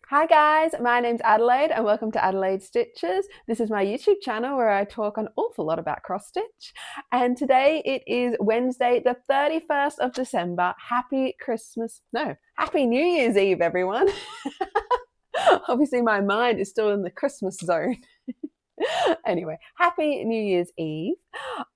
Hi guys, my name's Adelaide and welcome to Adelaide Stitches. This is my YouTube channel where I talk an awful lot about cross stitch. And today it is Wednesday, the 31st of December. Happy New Year's Eve, everyone. Obviously my mind is still in the Christmas zone. Anyway, happy New Year's Eve.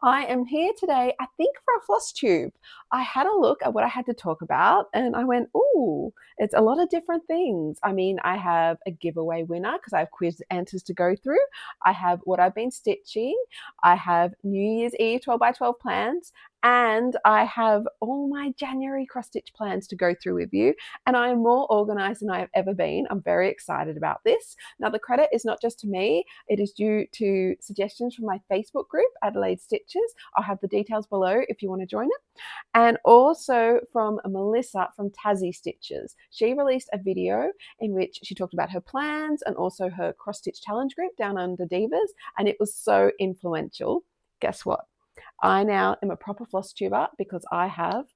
I am here today, I think, for a floss tube. I had a look at what I had to talk about and I went, ooh, it's a lot of different things. I mean, I have a giveaway winner because I have quiz answers to go through. I have what I've been stitching. I have New Year's Eve 12 by 12 plans. And I have all my January cross stitch plans to go through with you. And I am more organized than I have ever been. I'm very excited about this. Now, the credit is not just to me. It is due to suggestions from my Facebook group, Adelaide Stitches. I'll have the details below if you want to join it. And also from Melissa from Tassie Stitches. She released a video in which she talked about her plans and also her cross stitch challenge group down under Divas. And it was so influential. Guess what? I now am a proper floss tuber because I have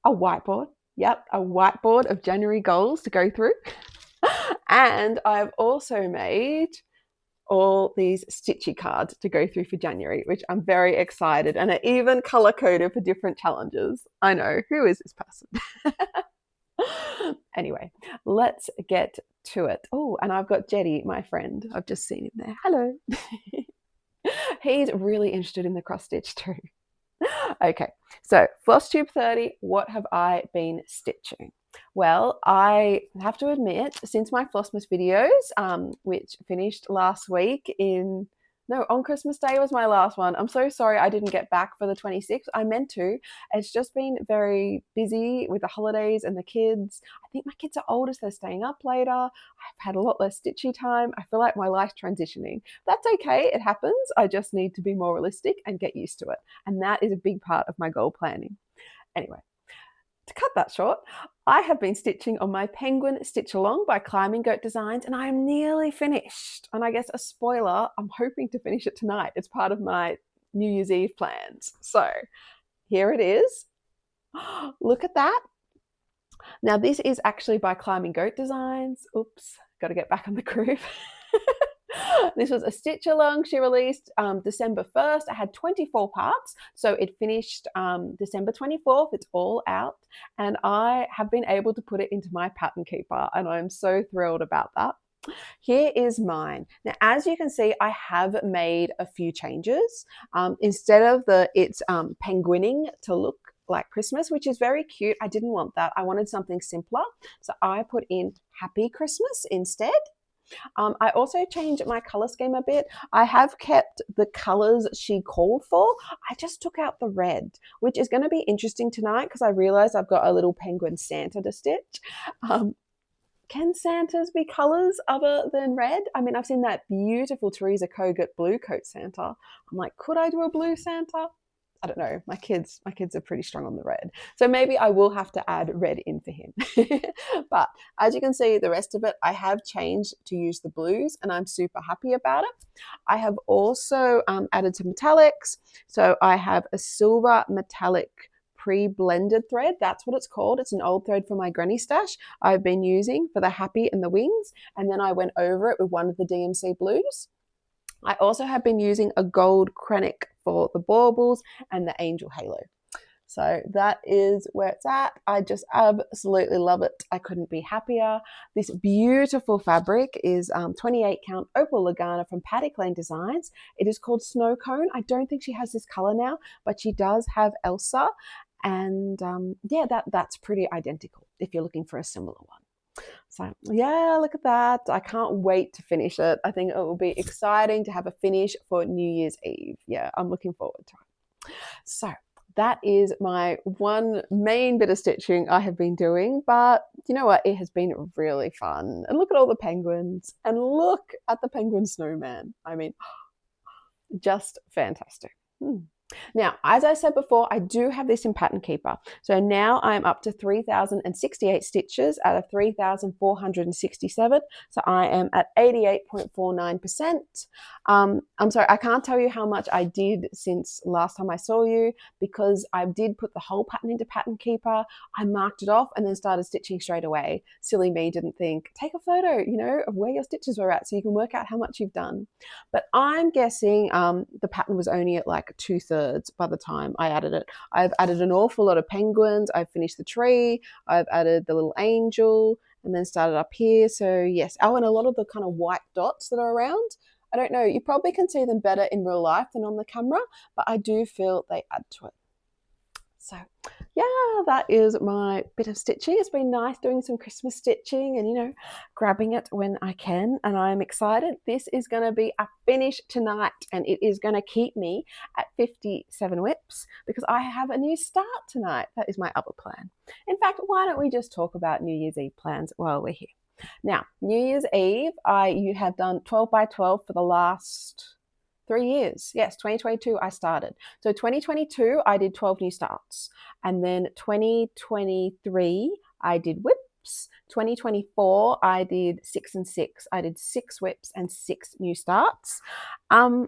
a whiteboard. Yep, a whiteboard of January goals to go through. And I've also made all these stitchy cards to go through for January, which I'm very excited, and are even color coded for different challenges. I know, who is this person? Anyway, let's get to it. Oh, and I've got Jetty, my friend. I've just seen him there. Hello. He's really interested in the cross stitch too. Okay, so Flosstube 30, what have I been stitching? Well, I have to admit, since my Flossmas videos, which finished last week on Christmas Day was my last one. I'm so sorry I didn't get back for the 26th. I meant to. It's just been very busy with the holidays and the kids. I think my kids are older, so they're staying up later. I've had a lot less stitchy time. I feel like my life's transitioning. That's okay. It happens. I just need to be more realistic and get used to it. And that is a big part of my goal planning. Anyway, to cut that short, I have been stitching on my Penguin Stitchalong by Climbing Goat Designs, and I am nearly finished. And I guess a spoiler, I'm hoping to finish it tonight. It's part of my New Year's Eve plans. So here it is. Look at that. Now this is actually by Climbing Goat Designs. Oops, got to get back on the groove. This was a stitch along she released December 1st. I had 24 parts, so it finished December 24th. It's all out, and I have been able to put it into my pattern keeper, and I'm so thrilled about that. Here is mine. Now, as you can see, I have made a few changes. Instead of it's penguining to look like Christmas, which is very cute, I didn't want that. I wanted something simpler, so I put in Happy Christmas instead. I also changed my color scheme a bit. I have kept the colors she called for. I just took out the red, which is going to be interesting tonight because I realized I've got a little penguin Santa to stitch. Can Santas be colors other than red? I mean, I've seen that beautiful Teresa Kogut blue coat Santa. I'm like, could I do a blue Santa? I don't know. My kids are pretty strong on the red. So maybe I will have to add red in for him. But as you can see, the rest of it, I have changed to use the blues and I'm super happy about it. I have also added some metallics. So I have a silver metallic pre-blended thread. That's what it's called. It's an old thread from my granny stash I've been using for the happy and the wings. And then I went over it with one of the DMC blues. I also have been using a gold Krennic for the baubles and the angel halo. So that is where it's at. I just absolutely love it. I couldn't be happier. This beautiful fabric is 28 count Opal Lugana from Paddock Lane Designs. It is called Snowcone. I don't think she has this color now, but she does have Elsa. And yeah, that's pretty identical if you're looking for a similar one. So yeah, look at that. I can't wait to finish it. I think it will be exciting to have a finish for New Year's Eve. Yeah, I'm looking forward to it. So that is my one main bit of stitching I have been doing, but you know what? It has been really fun. And look at all the penguins and look at the penguin snowman. I mean, just fantastic. Now, as I said before, I do have this in Pattern Keeper. So now I'm up to 3,068 stitches out of 3,467. So I am at 88.49%. I'm sorry, I can't tell you how much I did since last time I saw you, because I did put the whole pattern into Pattern Keeper. I marked it off and then started stitching straight away. Silly me didn't think, take a photo, of where your stitches were at so you can work out how much you've done. But I'm guessing the pattern was only at like 2/3 by the time I added it. I've added an awful lot of penguins. I've finished the tree. I've added the little angel and then started up here. So yes, and a lot of the kind of white dots that are around. I don't know, you probably can see them better in real life than on the camera, but I do feel they add to it. So yeah, that is my bit of stitching. It's been nice doing some Christmas stitching and, grabbing it when I can. And I'm excited. This is going to be a finish tonight, and it is going to keep me at 57 whips because I have a new start tonight. That is my other plan. In fact, why don't we just talk about New Year's Eve plans while we're here? Now, New Year's Eve, you have done 12 by 12 for the last 3 years. Yes, 2022 I started. So 2022 I did 12 new starts. And then 2023 I did whips. 2024 I did 6 and 6. I did 6 whips and 6 new starts. I've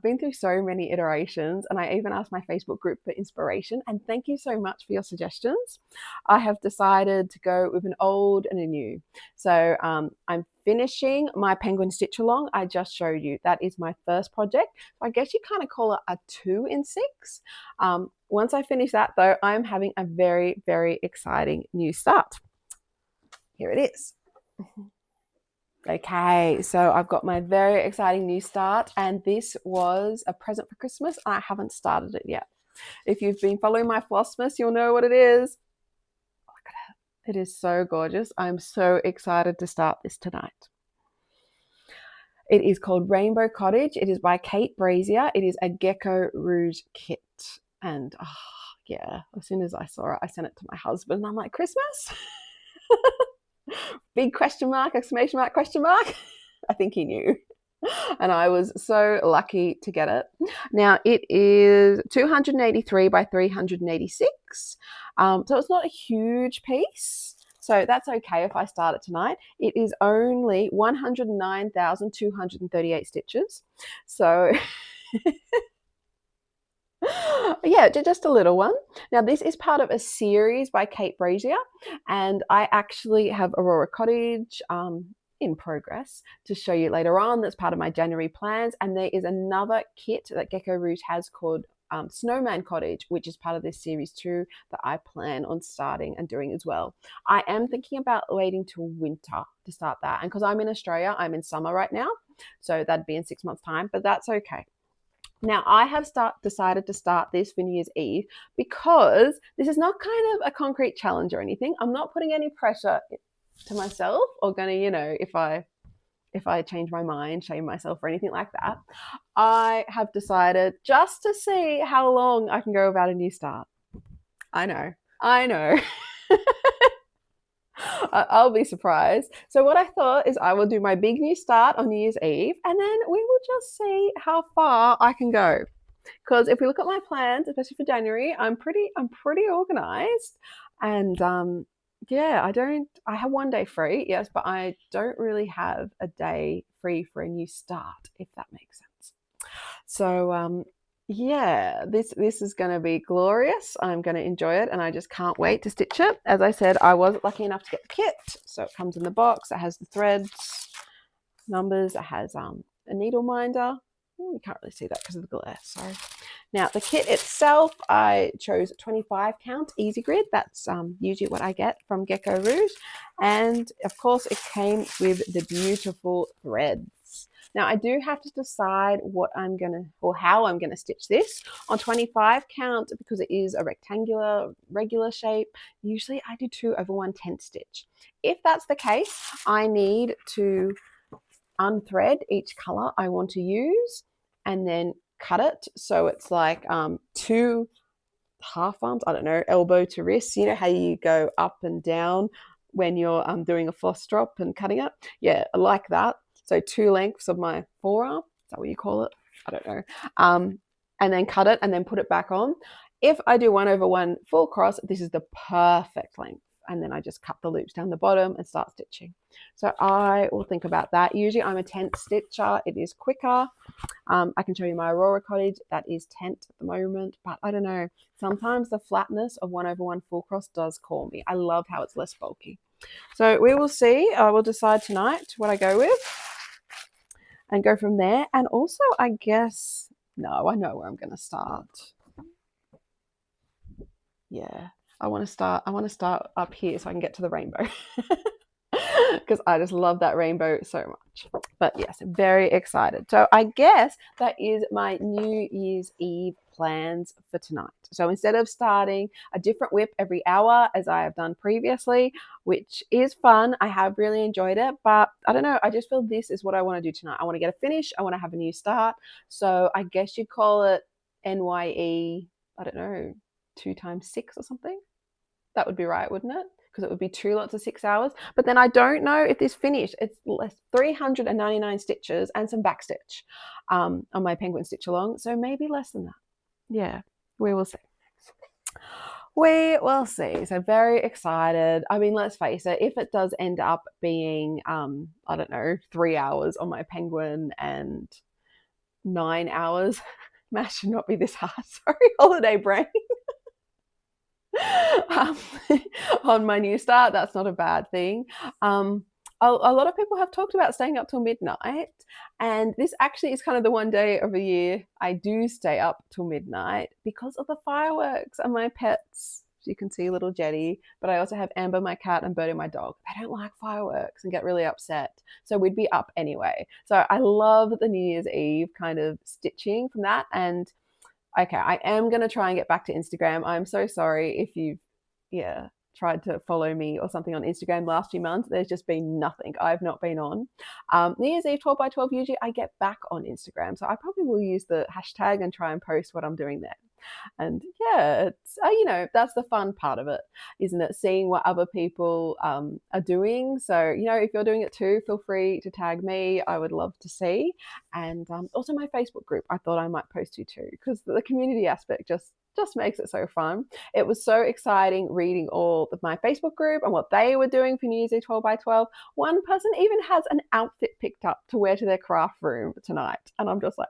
been through so many iterations, and I even asked my Facebook group for inspiration, and thank you so much for your suggestions. I have decided to go with an old and a new. So I'm finishing my penguin Stitchalong. I just showed you. That is my first project. So I guess you kind of call it a 2 in 6. Once I finish that, though, I'm having a very, very exciting new start. Here it is. Okay, so I've got my very exciting new start, and this was a present for Christmas. I haven't started it yet. If you've been following my Flossmas, you'll know what it is. Look at it. It is so gorgeous. I'm so excited to start this tonight. It is called Rainbow Cottage. It is by Kate Brazier. It is a Gecko Rouge kit. And yeah, as soon as I saw it, I sent it to my husband, and I'm like, Christmas? Big question mark, exclamation mark, question mark. I think he knew. And I was so lucky to get it. Now it is 283 by 386. So it's not a huge piece. So that's okay if I start it tonight. It is only 109,238 stitches. So yeah, just a little one. Now this is part of a series by Kate Brazier, and I actually have Aurora Cottage in progress to show you later on. That's part of my January plans, and there is another kit that Gecko Rouge has called Snowman Cottage, which is part of this series too, that I plan on starting and doing as well. I am thinking about waiting till winter to start that, and because I'm in Australia, I'm in summer right now, so that'd be in 6 months' time, but that's okay. Now, I have decided to start this for New Year's Eve because this is not kind of a concrete challenge or anything. I'm not putting any pressure to myself or going to, if I change my mind, shame myself or anything like that. I have decided just to see how long I can go without a new start. I know. I'll be surprised. So what I thought is I will do my big new start on New Year's Eve, and then we will just see how far I can go. Because if we look at my plans, especially for January, I'm pretty organized, and yeah, I have one day free, yes, but I don't really have a day free for a new start, if that makes sense. So yeah, this is going to be glorious. I'm going to enjoy it, and I just can't wait to stitch it. As I said, I was lucky enough to get the kit, so it comes in the box. It has the threads, numbers. It has a needle minder. You can't really see that because of the glare. Sorry. Now the kit itself, I chose 25 count easy grid. That's usually what I get from Gecko Rouge, and of course it came with the beautiful threads. Now I do have to decide what I'm gonna, or how I'm gonna stitch this. On 25 count, because it is a rectangular, regular shape, usually I do 2 over 1/10 stitch. If that's the case, I need to unthread each color I want to use and then cut it so it's like 2 half arms, I don't know, elbow to wrist. You know how you go up and down when you're doing a floss drop and cutting it? Yeah, I like that. So 2 lengths of my forearm, is that what you call it? I don't know. and then cut it and then put it back on. If I do 1/1 full cross, this is the perfect length. And then I just cut the loops down the bottom and start stitching. So I will think about that. Usually I'm a tent stitcher. It is quicker. I can show you my Aurora Cottage. That is tent at the moment, but I don't know. Sometimes the flatness of 1/1 full cross does call me. I love how it's less bulky. So we will see. I will decide tonight what I go with and go from there. And also, I guess, no, I know where I'm going to start. Yeah, I want to start up here so I can get to the rainbow. Because I just love that rainbow so much. But yes, very excited. So I guess that is my New Year's Eve plans for tonight. So instead of starting a different WIP every hour as I have done previously, which is fun, I have really enjoyed it, but I don't know, I just feel this is what I want to do tonight. I want to get a finish. I want to have a new start. So I guess you'd call it NYE, I don't know, 2 times 6 or something. That would be right, wouldn't it? Because it would be 2 lots of 6 hours. But then I don't know if this finished. It's 399 stitches and some backstitch on my penguin stitch along. So maybe less than that. Yeah, we will see. We will see. So very excited. I mean, let's face it, if it does end up being, I don't know, 3 hours on my penguin and 9 hours, math should not be this hard. Sorry, holiday brain. On my new start, that's not a bad thing. A lot of people have talked about staying up till midnight, and this actually is kind of the one day of the year I do stay up till midnight because of the fireworks and my pets. So you can see little Jetty, but I also have Amber, my cat, and Birdie, my dog. They don't like fireworks and get really upset, so we'd be up anyway. So I love the New Year's Eve kind of stitching from that. And okay, I am going to try and get back to Instagram. I'm so sorry if you've, tried to follow me or something on Instagram last few months. There's just been nothing. I've not been on. New Year's Eve 12 by 12, usually I get back on Instagram. So I probably will use the hashtag and try and post what I'm doing there. And yeah, it's, that's the fun part of it, isn't it? Seeing what other people are doing. So, if you're doing it too, feel free to tag me. I would love to see. And also my Facebook group, I thought I might post you too, because the community aspect just makes it so fun. It was so exciting reading all of my Facebook group and what they were doing for New Year's Eve 12 by 12. One person even has an outfit picked up to wear to their craft room tonight. And I'm just like,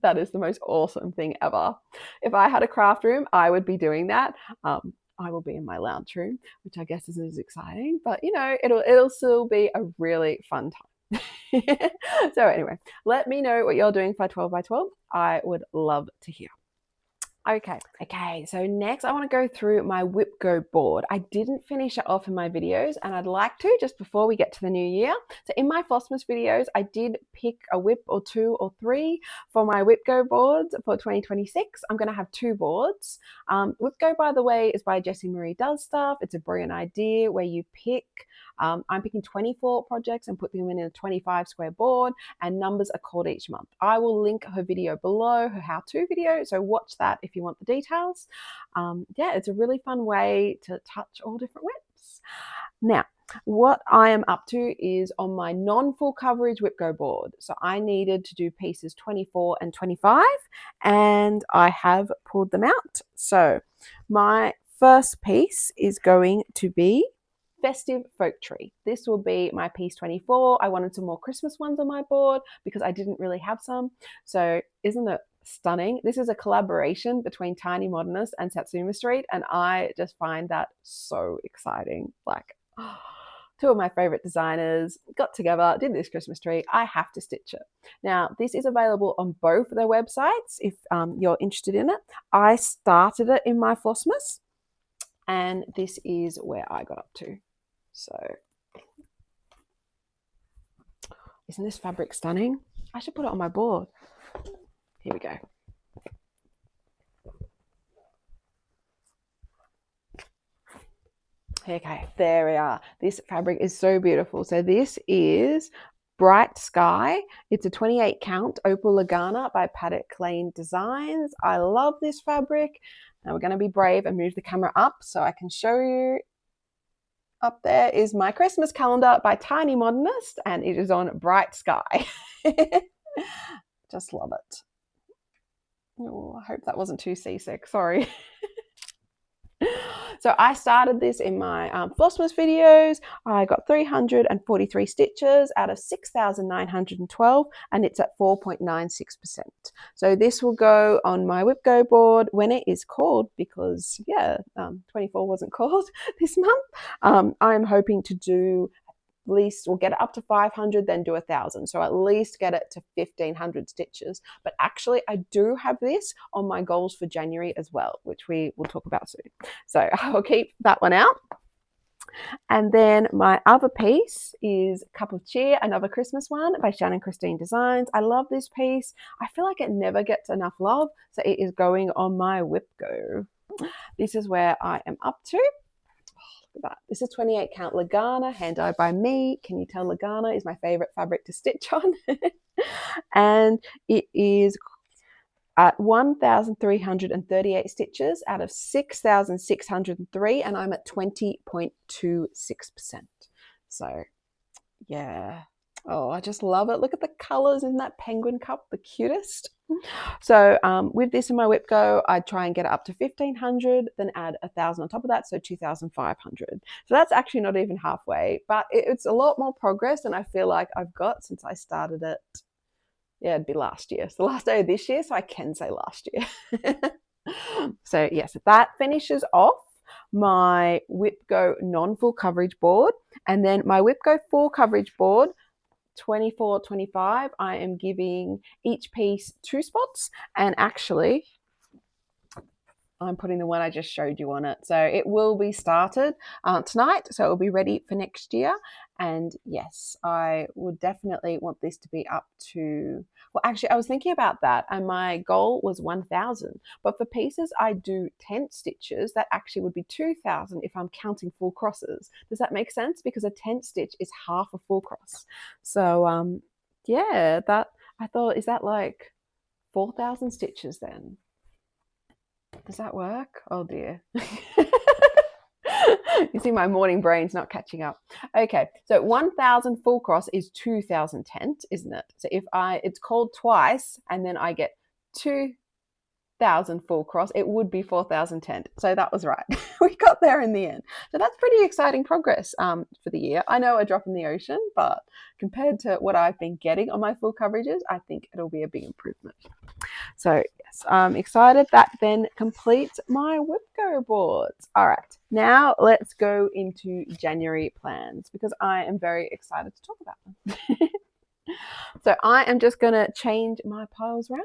that is the most awesome thing ever. If I had a craft room, I would be doing that. I will be in my lounge room, which I guess isn't as exciting, but it'll still be a really fun time. So anyway, let me know what you're doing for 12 by 12. I would love to hear. Okay, so next I want to go through my WIPGO board. I didn't finish it off in my videos, and I'd like to just before we get to the new year. So in my Flossmas videos, I did pick a WIP or 2 or 3 for my WIPGO boards for 2026. I'm going to have 2 boards. WIPGO, by the way, is by Jessie Marie Does Stuff. It's a brilliant idea where you pick, I'm picking 24 projects and put them in a 25 square board, and numbers are called each month. I will link her video below, her how-to video, so watch that if you want the details. It's a really fun way to touch all different WIPs. Now, what I am up to is on my non-full coverage WIPGO board. So I needed to do pieces 24 and 25, and I have pulled them out. So my first piece is going to be Festive Folk Tree. This will be my piece 24. I wanted some more Christmas ones on my board because I didn't really have some. So isn't it stunning? This is a collaboration between Tiny Modernist and Satsuma Street, and I just find that so exciting. Like, 2 of my favorite designers got together, did this Christmas tree. I have to stitch it. Now, this is available on both their websites if you're interested in it. I started it in my Flossmas, and this is where I got up to. So, isn't this fabric stunning? I should put it on my board. Here we go. Okay, there we are. This fabric is so beautiful. So this is Bright Sky. It's a 28 count Opal Lugana by Paddock Lane Designs. I love this fabric. Now we're going to be brave and move the camera up so I can show you. Up there is my Christmas calendar by Tiny Modernist, and it is on Bright Sky. Just love it. Oh, I hope that wasn't too seasick. Sorry. So I started this in my Flossmas videos. I got 343 stitches out of 6,912, and it's at 4.96%. So this will go on my WIPGO board when it is called, because 24 wasn't called this month. I'm hoping to do least we'll get it up to 500, then do 1,000, so at least get it to 1,500 stitches. But actually I do have this on my goals for January as well, which we will talk about soon, so I'll keep that one out. And then my other piece is Cup of Cheer, another Christmas one by Shannon Christine Designs. I love this piece. I feel like it never gets enough love, so it is going on my WIPGO. This is where I am up to. That. This is 28 count Lugana, hand dyed by me. Can you tell Lugana is my favorite fabric to stitch on? And it is at 1,338 stitches out of 6,603, and I'm at 20.26%. So yeah. Oh, I just love it. Look at the colors in that penguin cup, the cutest. So with this in my WIPGO, I try and get it up to 1,500, then add 1,000 on top of that, so 2,500. So that's actually not even halfway, but it's a lot more progress than I feel like I've got since I started it. Yeah, it'd be last year. It's the last day of this year, so I can say last year. So yes, that finishes off my WIPGO non-full coverage board, and then my WIPGO full coverage board 24-25, I am giving each piece 2 spots, and actually I'm putting the one I just showed you on it. So it will be started tonight, so it will be ready for next year. And yes, I would definitely want this to be up to, well, actually I was thinking about that, and my goal was 1,000, but for pieces I do tent stitches, that actually would be 2,000 if I'm counting full crosses. Does that make sense? Because a tent stitch is half a full cross. So yeah, that I thought, is that like 4,000 stitches then? Does that work? Oh dear. You see, my morning brain's not catching up. Okay, so 1,000 full cross is 2,000 tent, isn't it? So if it's called twice and then I get 2,000 full cross, it would be 4,000 tent. So that was right. We got there in the end. So that's pretty exciting progress for the year. I know a drop in the ocean, but compared to what I've been getting on my full coverages, I think it'll be a big improvement. So yes, I'm excited. That then completes my WIPGO boards. All right, now let's go into January plans, because I am very excited to talk about them. So I am just going to change my piles around.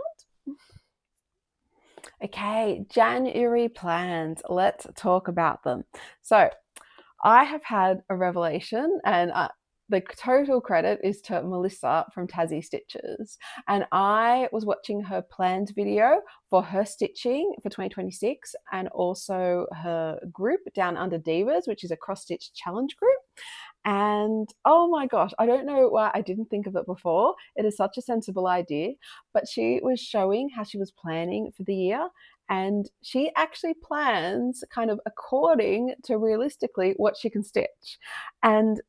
Okay, January plans. Let's talk about them. So I have had a revelation, and the total credit is to Melissa from Tassie Stitches. And I was watching her planned video for her stitching for 2026, and also her group Down Under Divas, which is a cross stitch challenge group. And oh my gosh, I don't know why I didn't think of it before. It is such a sensible idea. But she was showing how she was planning for the year, and she actually plans kind of according to realistically what she can stitch. And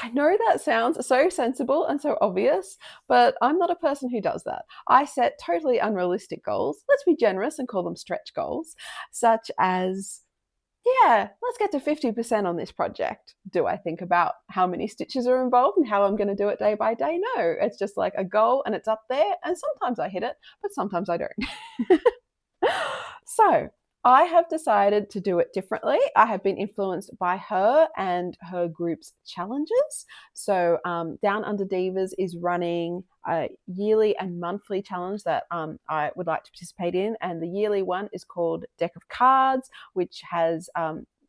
I know that sounds so sensible and so obvious, but I'm not a person who does that. I set totally unrealistic goals. Let's be generous and call them stretch goals, such as, yeah, let's get to 50% on this project. Do I think about how many stitches are involved and how I'm going to do it day by day? No, it's just like a goal and it's up there, and sometimes I hit it, but sometimes I don't. So I have decided to do it differently. I have been influenced by her and her group's challenges. So Down Under Divas is running a yearly and monthly challenge that I would like to participate in. And the yearly one is called Deck of Cards, which has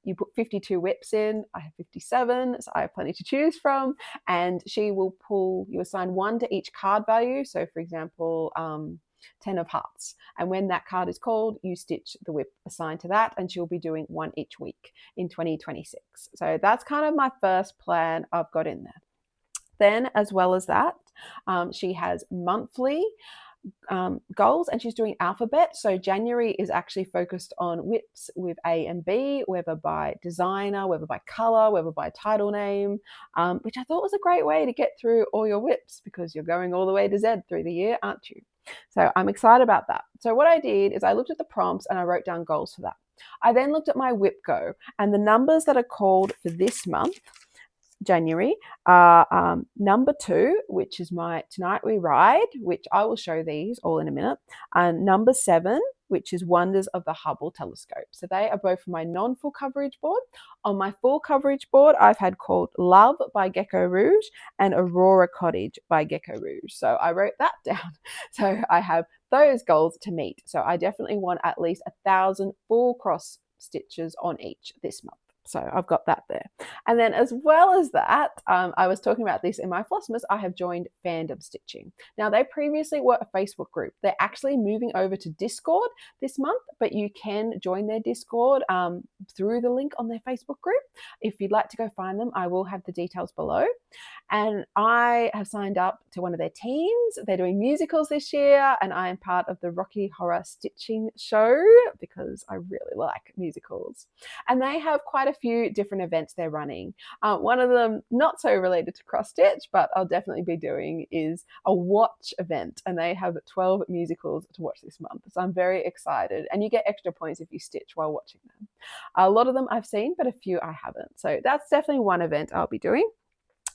you put 52 whips in. I have 57, so I have plenty to choose from. And she will pull, you assign 1 to each card value. So for example, 10 of hearts, and when that card is called, you stitch the whip assigned to that, and she'll be doing 1 each week in 2026. So that's kind of my first plan I've got in there. Then, as well as that, she has monthly goals, and she's doing alphabet. So January is actually focused on whips with A and B, whether by designer, whether by color, whether by title name, which I thought was a great way to get through all your whips, because you're going all the way to Z through the year, aren't you? So I'm excited about that. So what I did is I looked at the prompts and I wrote down goals for that. I then looked at my WIPGO, and the numbers that are called for this month, January, are number 2, which is my Tonight We Ride, which I will show these all in a minute, and number 7, which is Wonders of the Hubble Telescope. So they are both for my non-full coverage board. On my full coverage board, I've had called Love by Gecko Rouge and Aurora Cottage by Gecko Rouge. So I wrote that down. So I have those goals to meet. So I definitely want at least 1,000 full cross stitches on each this month. So I've got that there. And then as well as that, I was talking about this in my Flossmas, I have joined Fandom Stitching. Now, they previously were a Facebook group. They're actually moving over to Discord this month, but you can join their Discord through the link on their Facebook group. If you'd like to go find them, I will have the details below. And I have signed up to one of their teams. They're doing musicals this year, and I am part of the Rocky Horror Stitching Show because I really like musicals. And they have quite a few different events they're running. One of them, not so related to cross stitch, but I'll definitely be doing, is a watch event, and they have 12 musicals to watch this month. So I'm very excited, and you get extra points if you stitch while watching them. A lot of them I've seen, but a few I haven't. So that's definitely one event I'll be doing.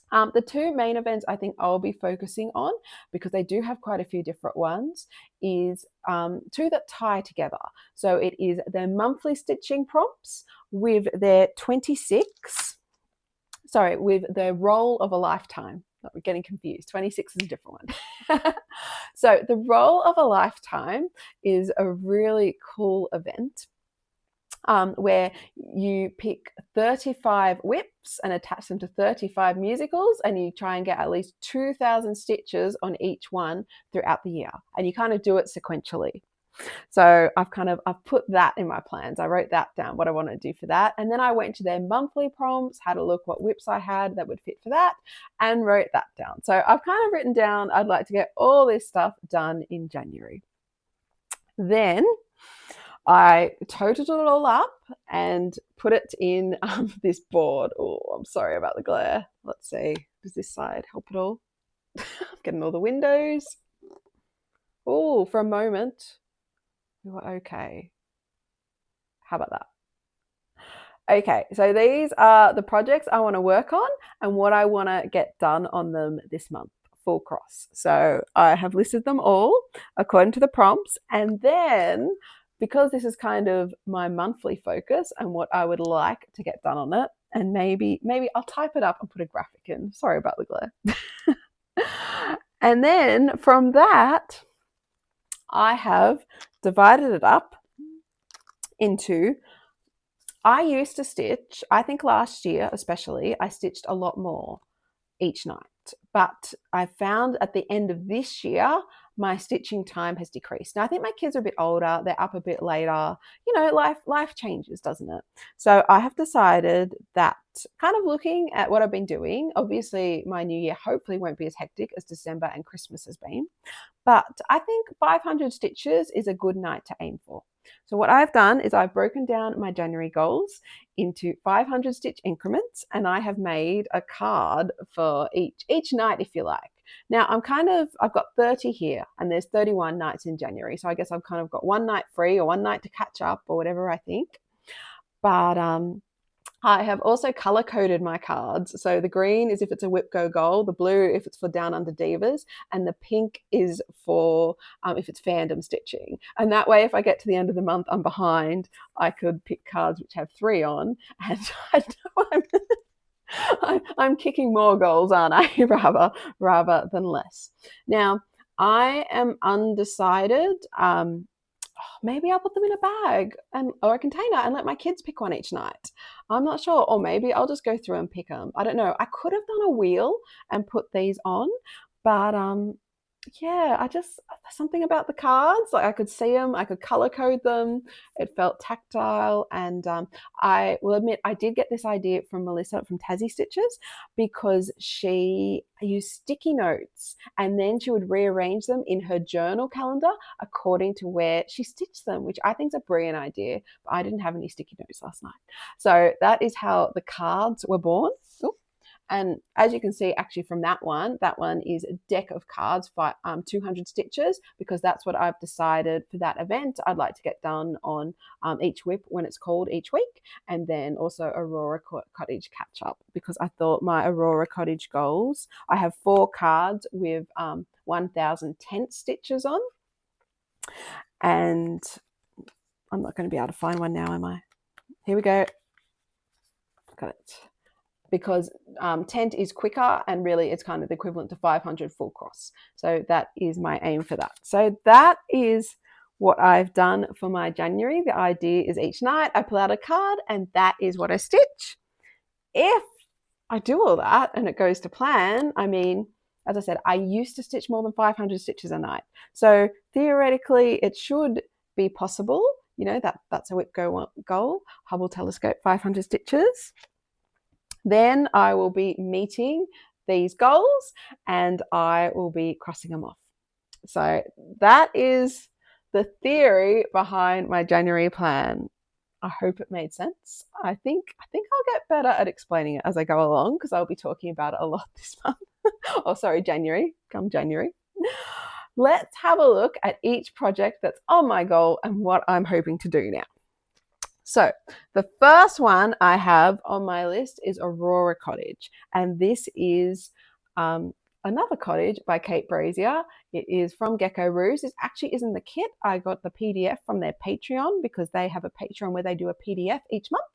The 2 main events I think I'll be focusing on, because they do have quite a few different ones, is 2 that tie together. So it is their monthly stitching prompts with their with their Roll of a Lifetime. Oh, we're getting confused. 26 is a different one. So the Roll of a Lifetime is a really cool event. Where you pick 35 WIPs and attach them to 35 musicals, and you try and get at least 2,000 stitches on each one throughout the year, and you kind of do it sequentially. So I've put that in my plans. I wrote that down, what I want to do for that, and then I went to their monthly prompts, had a look what WIPs I had that would fit for that, and wrote that down. So I've kind of written down I'd like to get all this stuff done in January. Then I totaled it all up and put it in this board. Oh, I'm sorry about the glare. Let's see. Does this side help at all? I'm getting all the windows. Oh, for a moment, we were okay. How about that? Okay, so these are the projects I want to work on and what I want to get done on them this month. Full cross. So I have listed them all according to the prompts, and then because this is kind of my monthly focus and what I would like to get done on it, and maybe I'll type it up and put a graphic in. Sorry about the glare. And then from that, I have divided it up into, I used to stitch, I think last year especially, I stitched a lot more each night. But I found at the end of this year, my stitching time has decreased. Now, I think my kids are a bit older. They're up a bit later. You know, life changes, doesn't it? So I have decided that, kind of looking at what I've been doing, obviously my new year hopefully won't be as hectic as December and Christmas has been. But I think 500 stitches is a good night to aim for. So what I've done is I've broken down my January goals into 500 stitch increments, and I have made a card for each night, if you like. Now I've got 30 here, and there's 31 nights in January. So I guess I've kind of got one night free or one night to catch up or whatever I think. But I have also color coded my cards. So the green is if it's a WIPGO goal, the blue if it's for Down Under Divas, and the pink is for if it's fandom stitching. And that way, if I get to the end of the month, I'm behind, I could pick cards which have 3 on, and I know I'm kicking more goals, aren't I? rather than less. Now, I am undecided. Maybe I'll put them in a bag or a container and let my kids pick one each night. I'm not sure. Or maybe I'll just go through and pick them. I don't know. I could have done a wheel and put these on, but yeah, something about the cards, like I could see them, I could color code them. It felt tactile, and I will admit I did get this idea from Melissa from Tassie Stitches, because she used sticky notes and then she would rearrange them in her journal calendar according to where she stitched them, which I think is a brilliant idea. But I didn't have any sticky notes last night. So that is how the cards were born. Ooh. And as you can see, actually from that one is a deck of cards for 200 stitches, because that's what I've decided for that event I'd like to get done on each WIP when it's called each week, and then also Aurora Cottage catch up, because I thought my Aurora Cottage goals, I have 4 cards with 1000 tent stitches on, and I'm not going to be able to find one now, am I? Here we go. Got it. Because tent is quicker, and really it's kind of the equivalent to 500 full cross. So that is my aim for that. So that is what I've done for my January. The idea is each night I pull out a card and that is what I stitch. If I do all that and it goes to plan, I mean, as I said, I used to stitch more than 500 stitches a night. So theoretically it should be possible. You know, that's a WIPGO goal, Hubble telescope 500 stitches. Then I will be meeting these goals and I will be crossing them off. So that is the theory behind my January plan. I hope it made sense. I think I'll get better at explaining it as I go along, because I'll be talking about it a lot this month. Oh, sorry, January, come January. Let's have a look at each project that's on my goal and what I'm hoping to do now. So the first one I have on my list is Aurora Cottage, and this is another cottage by Kate Brazier. It is from Gecko Rouge. This actually isn't the kit. I got the PDF from their Patreon, because they have a Patreon where they do a PDF each month,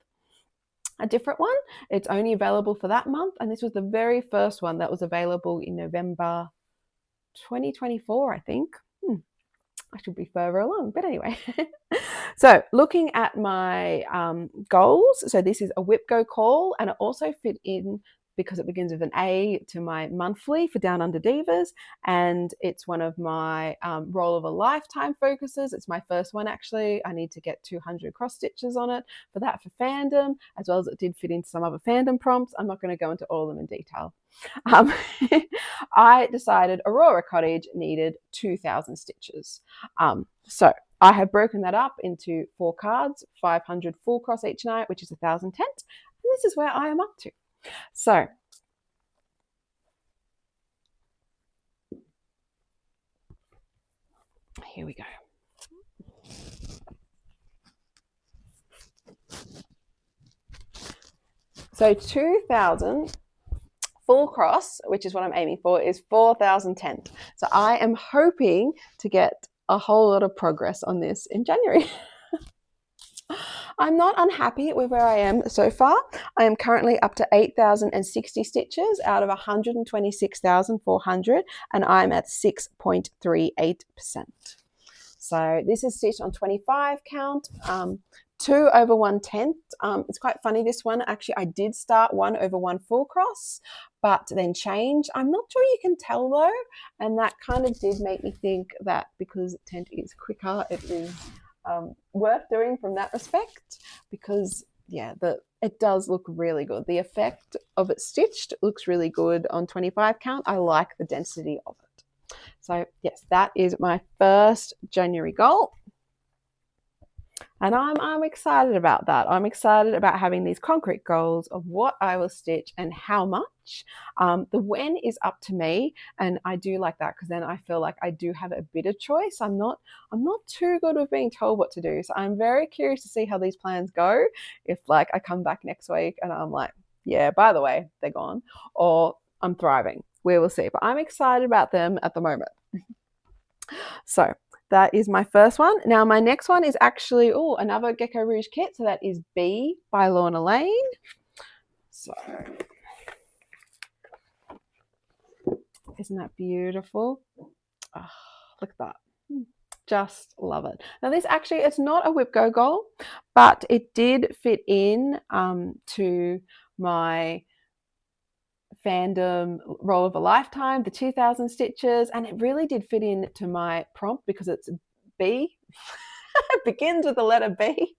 a different one. It's only available for that month, and this was the very first one that was available in November 2024, I think. I should be further along, but anyway. So looking at my goals, so this is a WIPGO call, and it also fit in because it begins with an A to my monthly for Down Under Divas, and it's one of my Roll of a Lifetime focuses. It's my first one, actually. I need to get 200 cross stitches on it for that for fandom, as well as it did fit into some other fandom prompts. I'm not going to go into all of them in detail. I decided Aurora Cottage needed 2,000 stitches. So I have broken that up into 4 cards, 500 full cross each night, which is 1,000 tent, and this is where I am up to. So here we go. So 2,000 full cross, which is what I'm aiming for, is 4,000 tent. So I am hoping to get a whole lot of progress on this in January. I'm not unhappy with where I am so far. I am currently up to 8,060 stitches out of 126,400, and I'm at 6.38%. So this is stitched on 25 count, 2 over 1/10. It's quite funny, this one. Actually, I did start 1 over 1 full cross, but then change. I'm not sure you can tell though, and that kind of did make me think that because tent is quicker, it is worth doing from that respect, because yeah, it does look really good. The effect of it stitched looks really good on 25 count. I like the density of it. So yes, that is my first January goal. And I'm excited about that. I'm excited about having these concrete goals of what I will stitch and how much. The when is up to me, and I do like that, because then I feel like I do have a bit of choice. I'm not too good with being told what to do. So I'm very curious to see how these plans go. If like I come back next week and I'm like, yeah, by the way, they're gone, or I'm thriving. We will see. But I'm excited about them at the moment. So that is my first one. Now my next one is actually another Gecko Rouge kit. So that is B by Lorna Laine. So isn't that beautiful? Oh, look at that. Just love it. Now this actually, it's not a WIPGO goal, but it did fit in to my fandom Roll of a Lifetime, the 2,000 stitches, and it really did fit in to my prompt because it's B. It begins with the letter B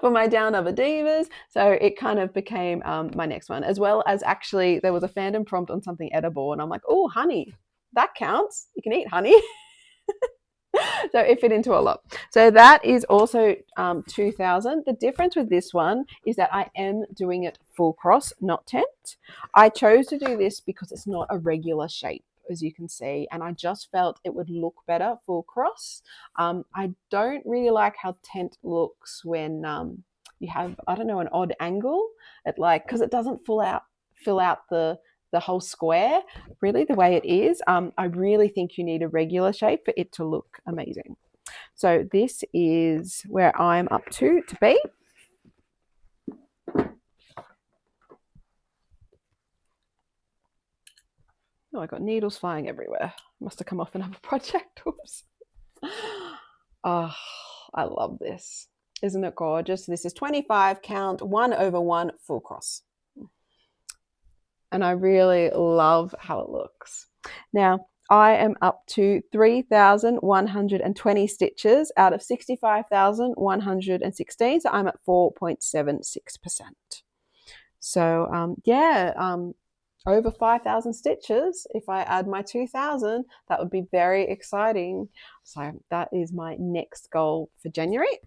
for my Down Over Divas. So it kind of became my next one, as well as actually there was a fandom prompt on something edible, and I'm like, oh, honey, that counts. You can eat honey. So it fit into a lot. So that is also 2,000. The difference with this one is that I am doing it full cross, not tent. I chose to do this because it's not a regular shape, as you can see, and I just felt it would look better full cross. I don't really like how tent looks when you have, I don't know, an odd angle. It like, because it doesn't fill out the whole square really the way it is. I really think you need a regular shape for it to look amazing. So this is where I'm up to be. Oh, I got needles flying everywhere. Must have come off another project. Oops. Oh, I love this. Isn't it gorgeous? This is 25 count, 1/1 full cross. And I really love how it looks. Now, I am up to 3,120 stitches out of 65,116. So I'm at 4.76%. So over 5,000 stitches. If I add my 2,000, that would be very exciting. So that is my next goal for January.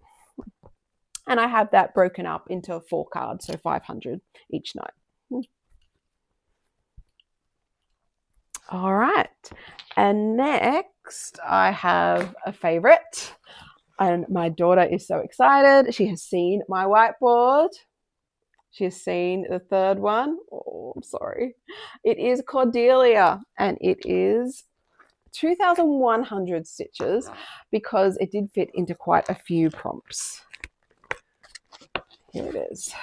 And I have that broken up into 4 cards, so 500 each night. All right. And next I have a favorite. And my daughter is so excited. She has seen my whiteboard. She has seen the third one. Oh, I'm sorry. It is Cordelia, and it is 2,100 stitches because it did fit into quite a few prompts. Here it is.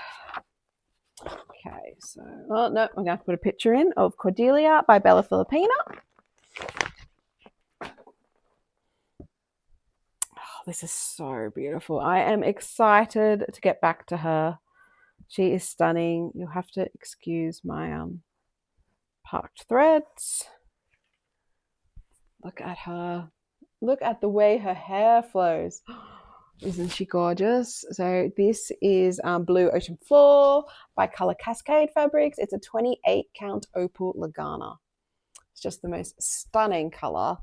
Okay, so, oh no, I'm going to have to put a picture in of Cordelia by Bella Filipina. Oh, this is so beautiful. I am excited to get back to her. She is stunning. You'll have to excuse my parked threads. Look at her. Look at the way her hair flows. Isn't she gorgeous? So this is Blue Ocean Floor by Colour Cascade Fabrics. It's a 28 count Opal Lugana. It's just the most stunning colour.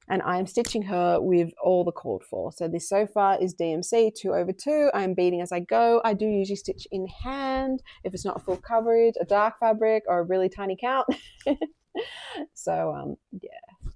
And I'm stitching her with all the called for. So this so far is DMC 2/2. I'm beading as I go. I do usually stitch in hand if it's not a full coverage, a dark fabric, or a really tiny count. So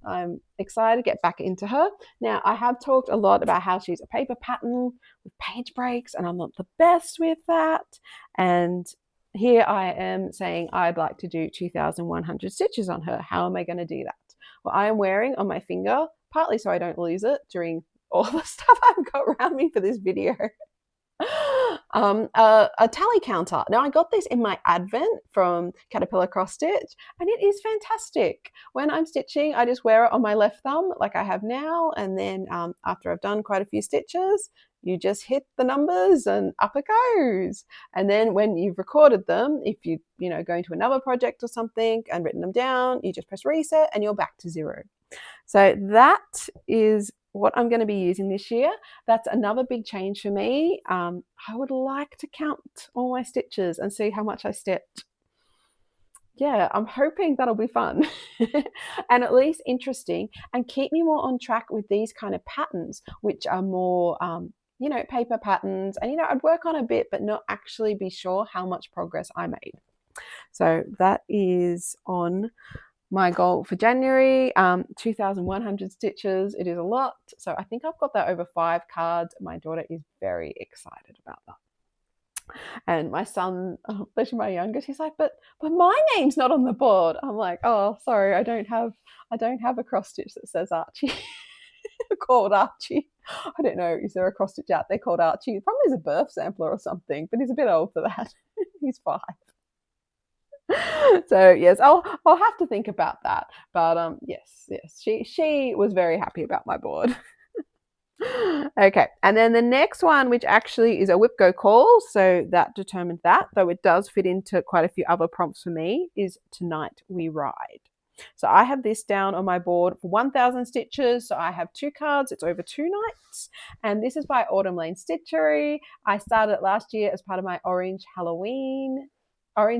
I'm excited to get back into her. Now, I have talked a lot about how she's a paper pattern with page breaks, and I'm not the best with that. And here I am saying I'd like to do 2,100 stitches on her. How am I going to do that? Well, I am wearing on my finger, partly so I don't lose it during all the stuff I've got around me for this video, a tally counter. Now, I got this in my advent from Caterpillar Cross Stitch, and it is fantastic. When I'm stitching, I just wear it on my left thumb like I have now, and then after I've done quite a few stitches, you just hit the numbers and up it goes. And then when you've recorded them, if you going to another project or something and written them down, you just press reset and you're back to 0. So that is what I'm going to be using this year. That's another big change for me. I would like to count all my stitches and see how much I stitch. Yeah, I'm hoping that'll be fun and at least interesting and keep me more on track with these kind of patterns, which are more paper patterns. And, I'd work on a bit, but not actually be sure how much progress I made. So that is on my goal for January, 2,100 stitches. It is a lot. So I think I've got that over 5 cards. My daughter is very excited about that. And my son, especially my youngest, he's like, but my name's not on the board. I'm like, oh, sorry, I don't have a cross stitch that says Archie. Called Archie. I don't know, is there a cross stitch out there called Archie? Probably is a birth sampler or something, but he's a bit old for that. He's 5. So yes, I'll have to think about that. But yes, she was very happy about my board. Okay, and then the next one, which actually is a WIPGO call, so that determined that, though it does fit into quite a few other prompts for me, is Tonight We Ride. So I have this down on my board for 1,000 stitches. So I have 2 cards. It's over 2 nights. And this is by Autumn Lane Stitchery. I started it last year as part of my orange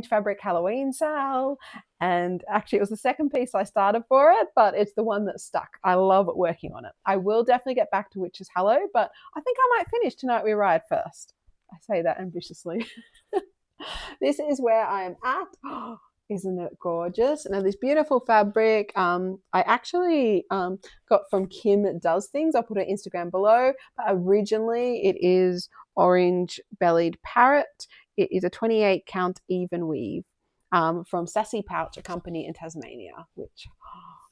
fabric Halloween sale. And actually it was the second piece I started for it, but it's the one that stuck. I love working on it. I will definitely get back to Witch's Hallow, but I think I might finish Tonight We Ride first. I say that ambitiously. This is where I am at. Isn't it gorgeous? Now this beautiful fabric, I actually got from Kim Does Things. I'll put her Instagram below. But originally it is orange bellied parrot. It is a 28 count even weave from Sassy Pouch, a company in Tasmania, which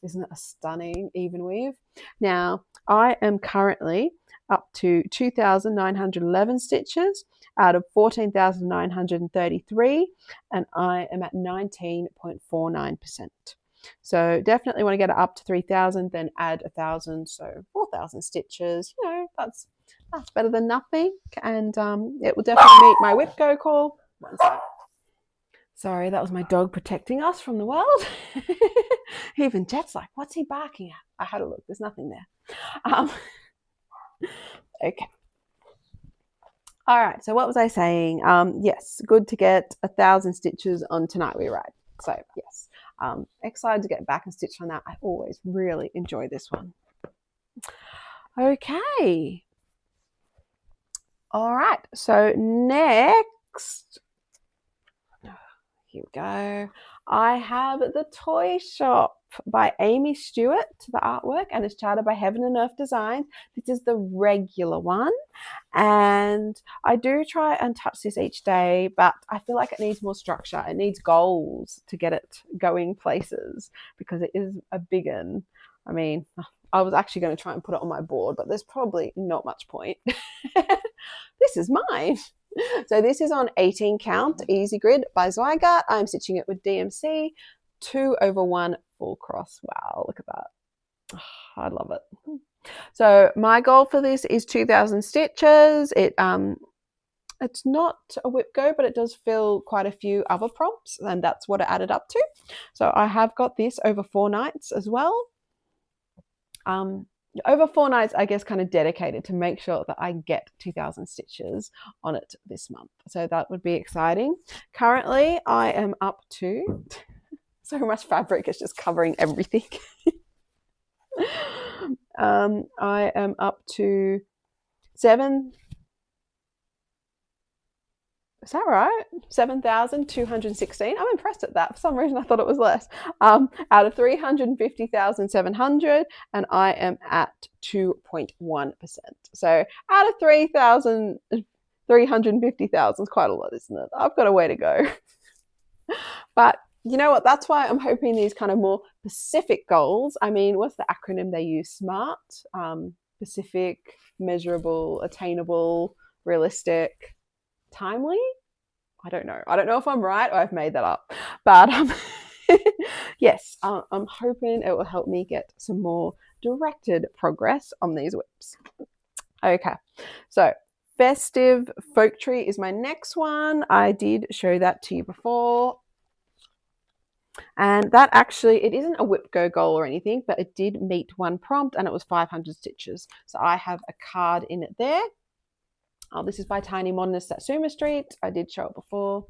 isn't it a stunning even weave? Now I am currently up to 2,911 stitches out of 14,933, and I am at 19.49%. So definitely want to get it up to 3,000, then add 1,000, so 4,000 stitches. You know, that's better than nothing, and it will definitely meet my WIPGO call. One sec. Sorry, that was my dog protecting us from the world. Even Jet's like, what's he barking at? I had a look. There's nothing there. Okay. All right. So what was I saying? Yes, good to get 1,000 stitches on Tonight We Ride. So yes, excited to get back and stitch on that. I always really enjoy this one. Okay. All right. So next, here we go. I have The Toy Shop by Amy Stewart, the artwork, and it's charted by Heaven and Earth Designs. This is the regular one, and I do try and touch this each day, but I feel like it needs more structure. It needs goals to get it going places because it is a big one. I mean, I was actually going to try and put it on my board, but there's probably not much point. This is mine. So this is on 18 count Easy Grid by Zweigart. I'm stitching it with DMC 2/1 full cross. Wow, look at that. Oh, I love it. So my goal for this is 2,000 stitches. It's not a WIPGO, but it does fill quite a few other prompts, and that's what it added up to. So I have got this over 4 nights as well. Over 4 nights, I guess, kind of dedicated to make sure that I get 2,000 stitches on it this month. So that would be exciting. Currently, I am up to so much fabric, it's just covering everything. I am up to 7. Is that right? 7,216. I'm impressed at that. For some reason, I thought it was less. Out of 350,700, and I am at 2.1%. So out of 350,000 is quite a lot, isn't it? I've got a way to go. But you know what? That's why I'm hoping these kind of more specific goals. I mean, what's the acronym they use? SMART, specific, measurable, attainable, realistic, timely. I don't know if I'm right or I've made that up, but yes, I'm hoping it will help me get some more directed progress on these whips. Okay, so Festive Folk Tree is my next one. I did show that to you before, and that actually, it isn't a WIPGO goal or anything, but it did meet one prompt, and it was 500 stitches. So I have a card in it there. This is by Tiny Modernist Satsuma Street. I did show it before.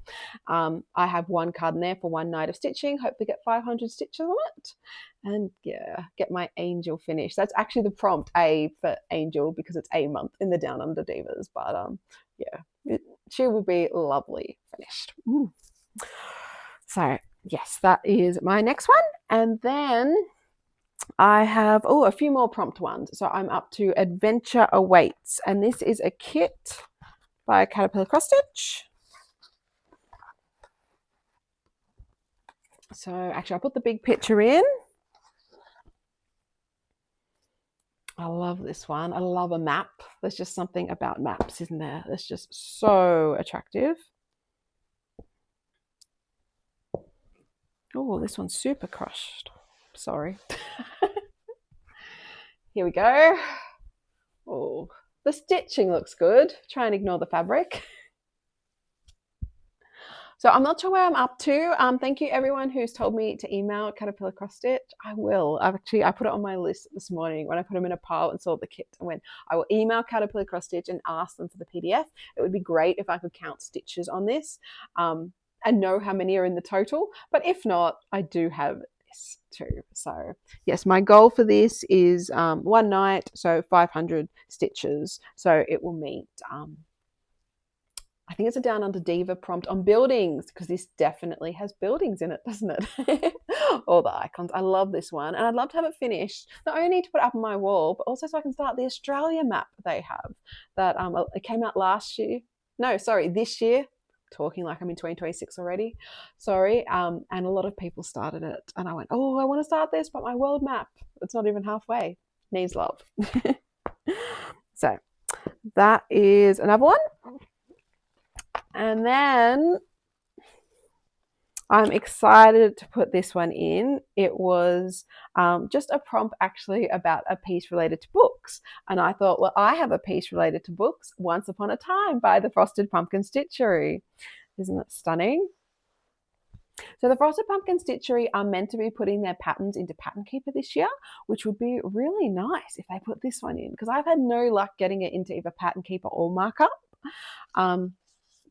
I have one card in there for one night of stitching. Hope to get 500 stitches on it. And yeah, get my angel finish. That's actually the prompt, A for angel, because it's a month in the Down Under Divas. But yeah, she will be lovely finished. So yes, that is my next one. And then I have a few more prompt ones. So I'm up to Adventure Awaits, and this is a kit by Caterpillar Cross Stitch. So actually, I'll put the big picture in. I love this one. I love a map. There's just something about maps, isn't there? It's just so attractive. Oh, this one's super crushed. Sorry. Here we go. Oh, the stitching looks good. Try and ignore the fabric. So I'm not sure where I'm up to. Thank you everyone who's told me to email Caterpillar Cross Stitch. I will. I put it on my list this morning when I put them in a pile and saw the kit. I went, I will email Caterpillar Cross Stitch and ask them for the PDF. It would be great if I could count stitches on this and know how many are in the total. But if not, I do have this too. So yes, my goal for this is one night, so 500 stitches. So it will meet I think it's a Down Under Diva prompt on buildings, because this definitely has buildings in it, doesn't it? All the icons. I love this one, and I'd love to have it finished, not only to put up on my wall, but also so I can start the Australia map they have that it came out last year. No, sorry, this year. Talking like I'm in 2026 already. Sorry. And a lot of people started it, and I went, oh, I want to start this, but my world map, it's not even halfway. Needs love. So that is another one. And then I'm excited to put this one in. It was just a prompt actually about a piece related to books. And I thought, well, I have a piece related to books, Once Upon a Time by the Frosted Pumpkin Stitchery. Isn't that stunning? So the Frosted Pumpkin Stitchery are meant to be putting their patterns into Pattern Keeper this year, which would be really nice if they put this one in, because I've had no luck getting it into either Pattern Keeper or Markup.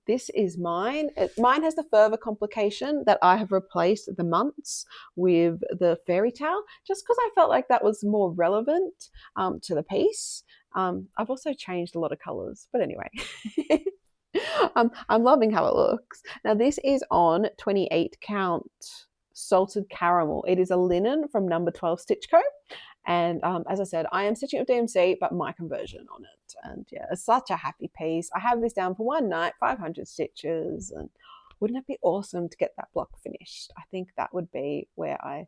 This is mine. Mine has the further complication that I have replaced the months with the fairy tale, just because I felt like that was more relevant to the piece. I've also changed a lot of colours, but anyway. I'm loving how it looks. Now this is on 28 count salted caramel. It is a linen from number 12 Stitch Co. And as I said, I am stitching with DMC, but my conversion on it. And yeah, it's such a happy piece. I have this down for one night, 500 stitches. And wouldn't it be awesome to get that block finished? I think that would be where I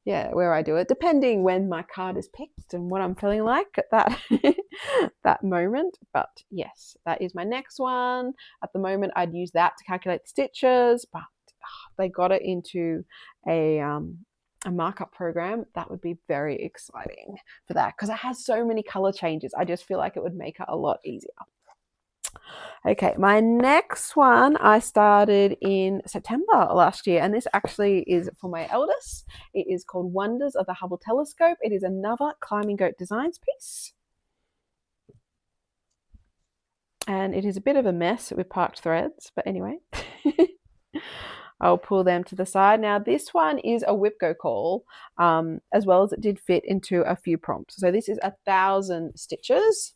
do it, depending when my card is picked and what I'm feeling like at that that moment. But yes, that is my next one. At the moment, I'd use that to calculate the stitches, but they got it into a markup program. That would be very exciting for that, because it has so many color changes. I just feel like it would make it a lot easier. Okay, my next one I started in September last year, and this actually is for my eldest. It is called Wonders of the Hubble Telescope. It is another Climbing Goat Designs piece. And it is a bit of a mess with parked threads, but anyway. I'll pull them to the side. Now, this one is a WIPGO call, as well as it did fit into a few prompts. So this is 1,000 stitches.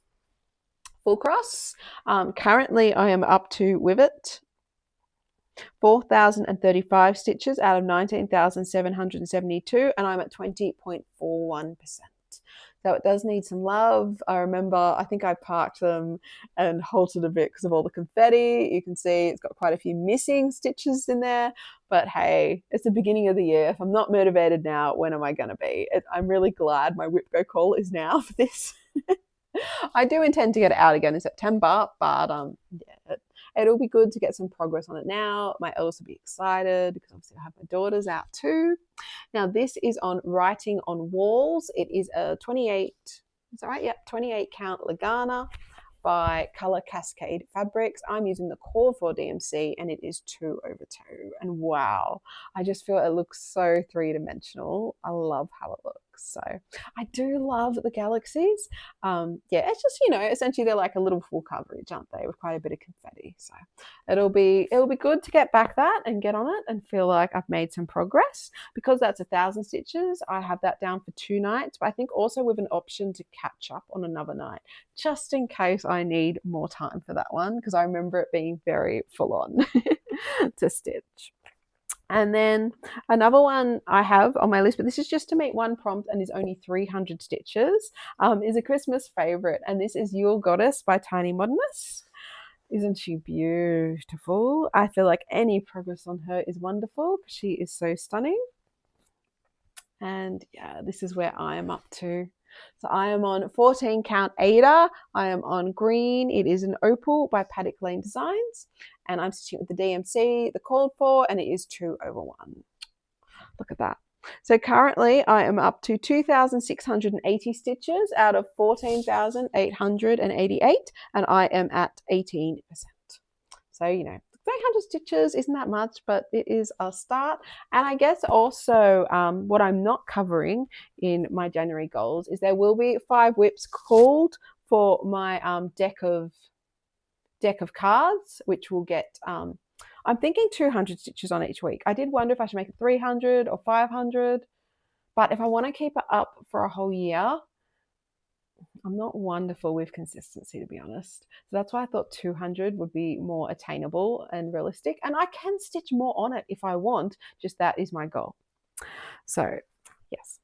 Full cross. Currently, I am up to, with it, 4,035 stitches out of 19,772, and I'm at 20.41%. So it does need some love. I remember, I think I parked them and halted a bit because of all the confetti. You can see it's got quite a few missing stitches in there. But hey, it's the beginning of the year. If I'm not motivated now, when am I going to be? I'm really glad my WIPGO call is now for this. I do intend to get it out again in September, but yeah, it'll be good to get some progress on it now. My eldest will be excited because obviously I have my daughters out too. Now this is on Writing on Walls. It is a 28, is that right? Yeah, 28 count Lugana by Colour Cascade Fabrics. I'm using the cord for DMC, and it is 2 over 2. And wow, I just feel it looks so three-dimensional. I love how it looks. So I do love the galaxies. Yeah, it's just, essentially they're like a little full coverage, aren't they, with quite a bit of confetti. So it'll be good to get back that and get on it and feel like I've made some progress. Because that's 1,000 stitches, I have that down for 2 nights, but I think also with an option to catch up on another night, just in case I need more time for that one, because I remember it being very full on to stitch. And then another one I have on my list, but this is just to make one prompt and is only 300 stitches, is a Christmas favorite. And this is Yule Goddess by Tiny Modernist. Isn't she beautiful? I feel like any progress on her is wonderful because she is so stunning. And yeah, this is where I am up to. So I am on 14 count Ada. I am on green. It is an Opal by Paddock Lane Designs. And I'm stitching with the DMC, the called for, and it is 2 over 1. Look at that. So currently I am up to 2,680 stitches out of 14,888, and I am at 18%. So, 300 stitches isn't that much, but it is a start. And I guess also what I'm not covering in my January goals is there will be 5 whips called for my deck of cards, which will get, I'm thinking 200 stitches on each week. I did wonder if I should make it 300 or 500, but if I want to keep it up for a whole year, I'm not wonderful with consistency, to be honest. So that's why I thought 200 would be more attainable and realistic. And I can stitch more on it if I want, just that is my goal. So yes,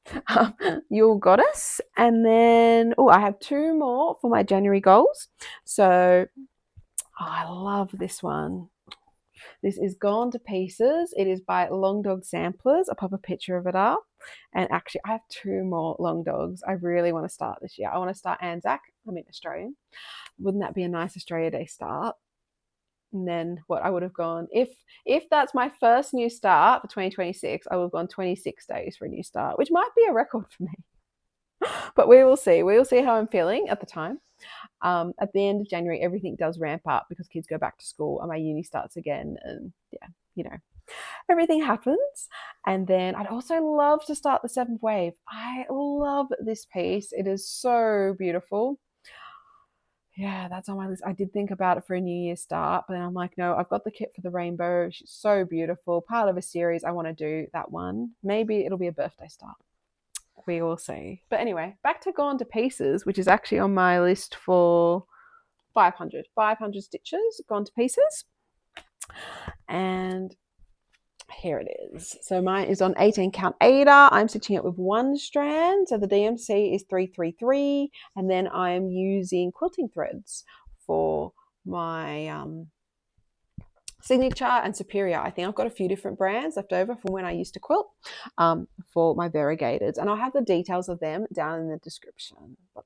Yule Goddess. And then, oh, I have 2 more for my January goals. So I love this one. This is Gone to Pieces. It is by Long Dog Samplers. I'll pop a picture of it up. And actually, I have 2 more Long Dogs I really want to start this year. I want to start Anzac. I'm in Australian. Wouldn't that be a nice Australia Day start? And then what I would have gone, if that's my first new start for 2026, I would have gone 26 days for a new start, which might be a record for me. But we will see. We will see how I'm feeling at the time. At the end of January, everything does ramp up because kids go back to school and my uni starts again. And yeah, you know, everything happens. And then I'd also love to start the 7th wave. I love this piece. It is so beautiful. Yeah, that's on my list. I did think about it for a New Year's start, but then I'm like, no, I've got the kit for the rainbow. She's so beautiful. Part of a series. I want to do that one. Maybe it'll be a birthday start. We will see. But anyway, back to Gone to Pieces, which is actually on my list for 500 stitches, Gone to Pieces. And here it is. So mine is on 18 count Ada. I'm stitching it with 1 strand. So the DMC is 333. And then I'm using quilting threads for my Signature and Superior. I think I've got a few different brands left over from when I used to quilt for my variegateds, and I'll have the details of them down in the description. But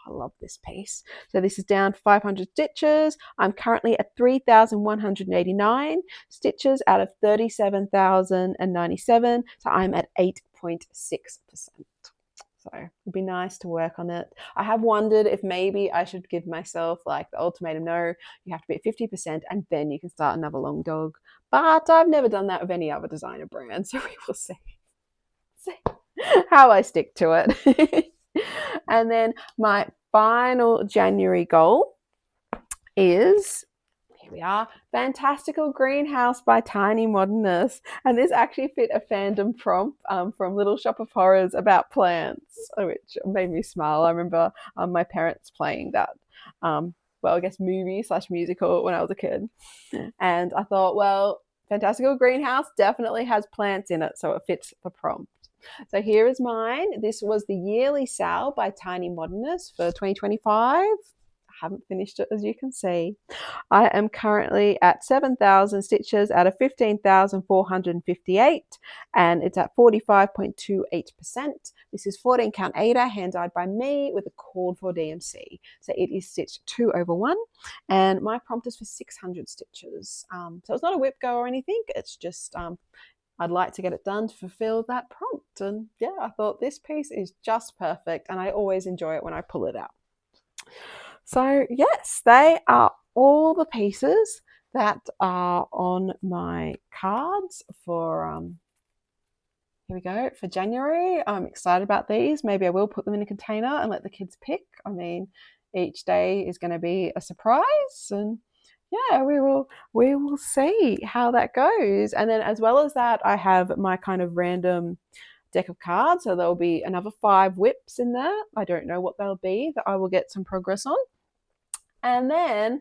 I love this piece. So this is down 500 stitches. I'm currently at 3,189 stitches out of 37,097. So I'm at 8.6%. So it'd be nice to work on it. I have wondered if maybe I should give myself like the ultimatum, no, you have to be at 50% and then you can start another Long Dog. But I've never done that with any other designer brand, so we will see how I stick to it. And then my final January goal is, here we are, Fantastical Greenhouse by Tiny Modernist. And this actually fit a fandom prompt from Little Shop of Horrors about plants, which made me smile. I remember my parents playing that, well, I guess movie/musical when I was a kid. And I thought, well, Fantastical Greenhouse definitely has plants in it, so it fits the prompt. So here is mine. This was the yearly sale by Tiny Modernist for 2025. Haven't finished it, as you can see. I am currently at 7,000 stitches out of 15,458, and it's at 45.28%. This is 14 count Ada, hand dyed by me with a cord for DMC. So it is stitched 2 over 1, and my prompt is for 600 stitches. So it's not a WIPGO or anything. It's just I'd like to get it done to fulfill that prompt. And yeah, I thought this piece is just perfect, and I always enjoy it when I pull it out. So yes, they are all the pieces that are on my cards for, here we go, for January. I'm excited about these. Maybe I will put them in a container and let the kids pick. I mean, each day is going to be a surprise, and yeah, we will see how that goes. And then as well as that, I have my kind of random deck of cards. So there'll be another 5 whips in there. I don't know what they'll be that I will get some progress on. And then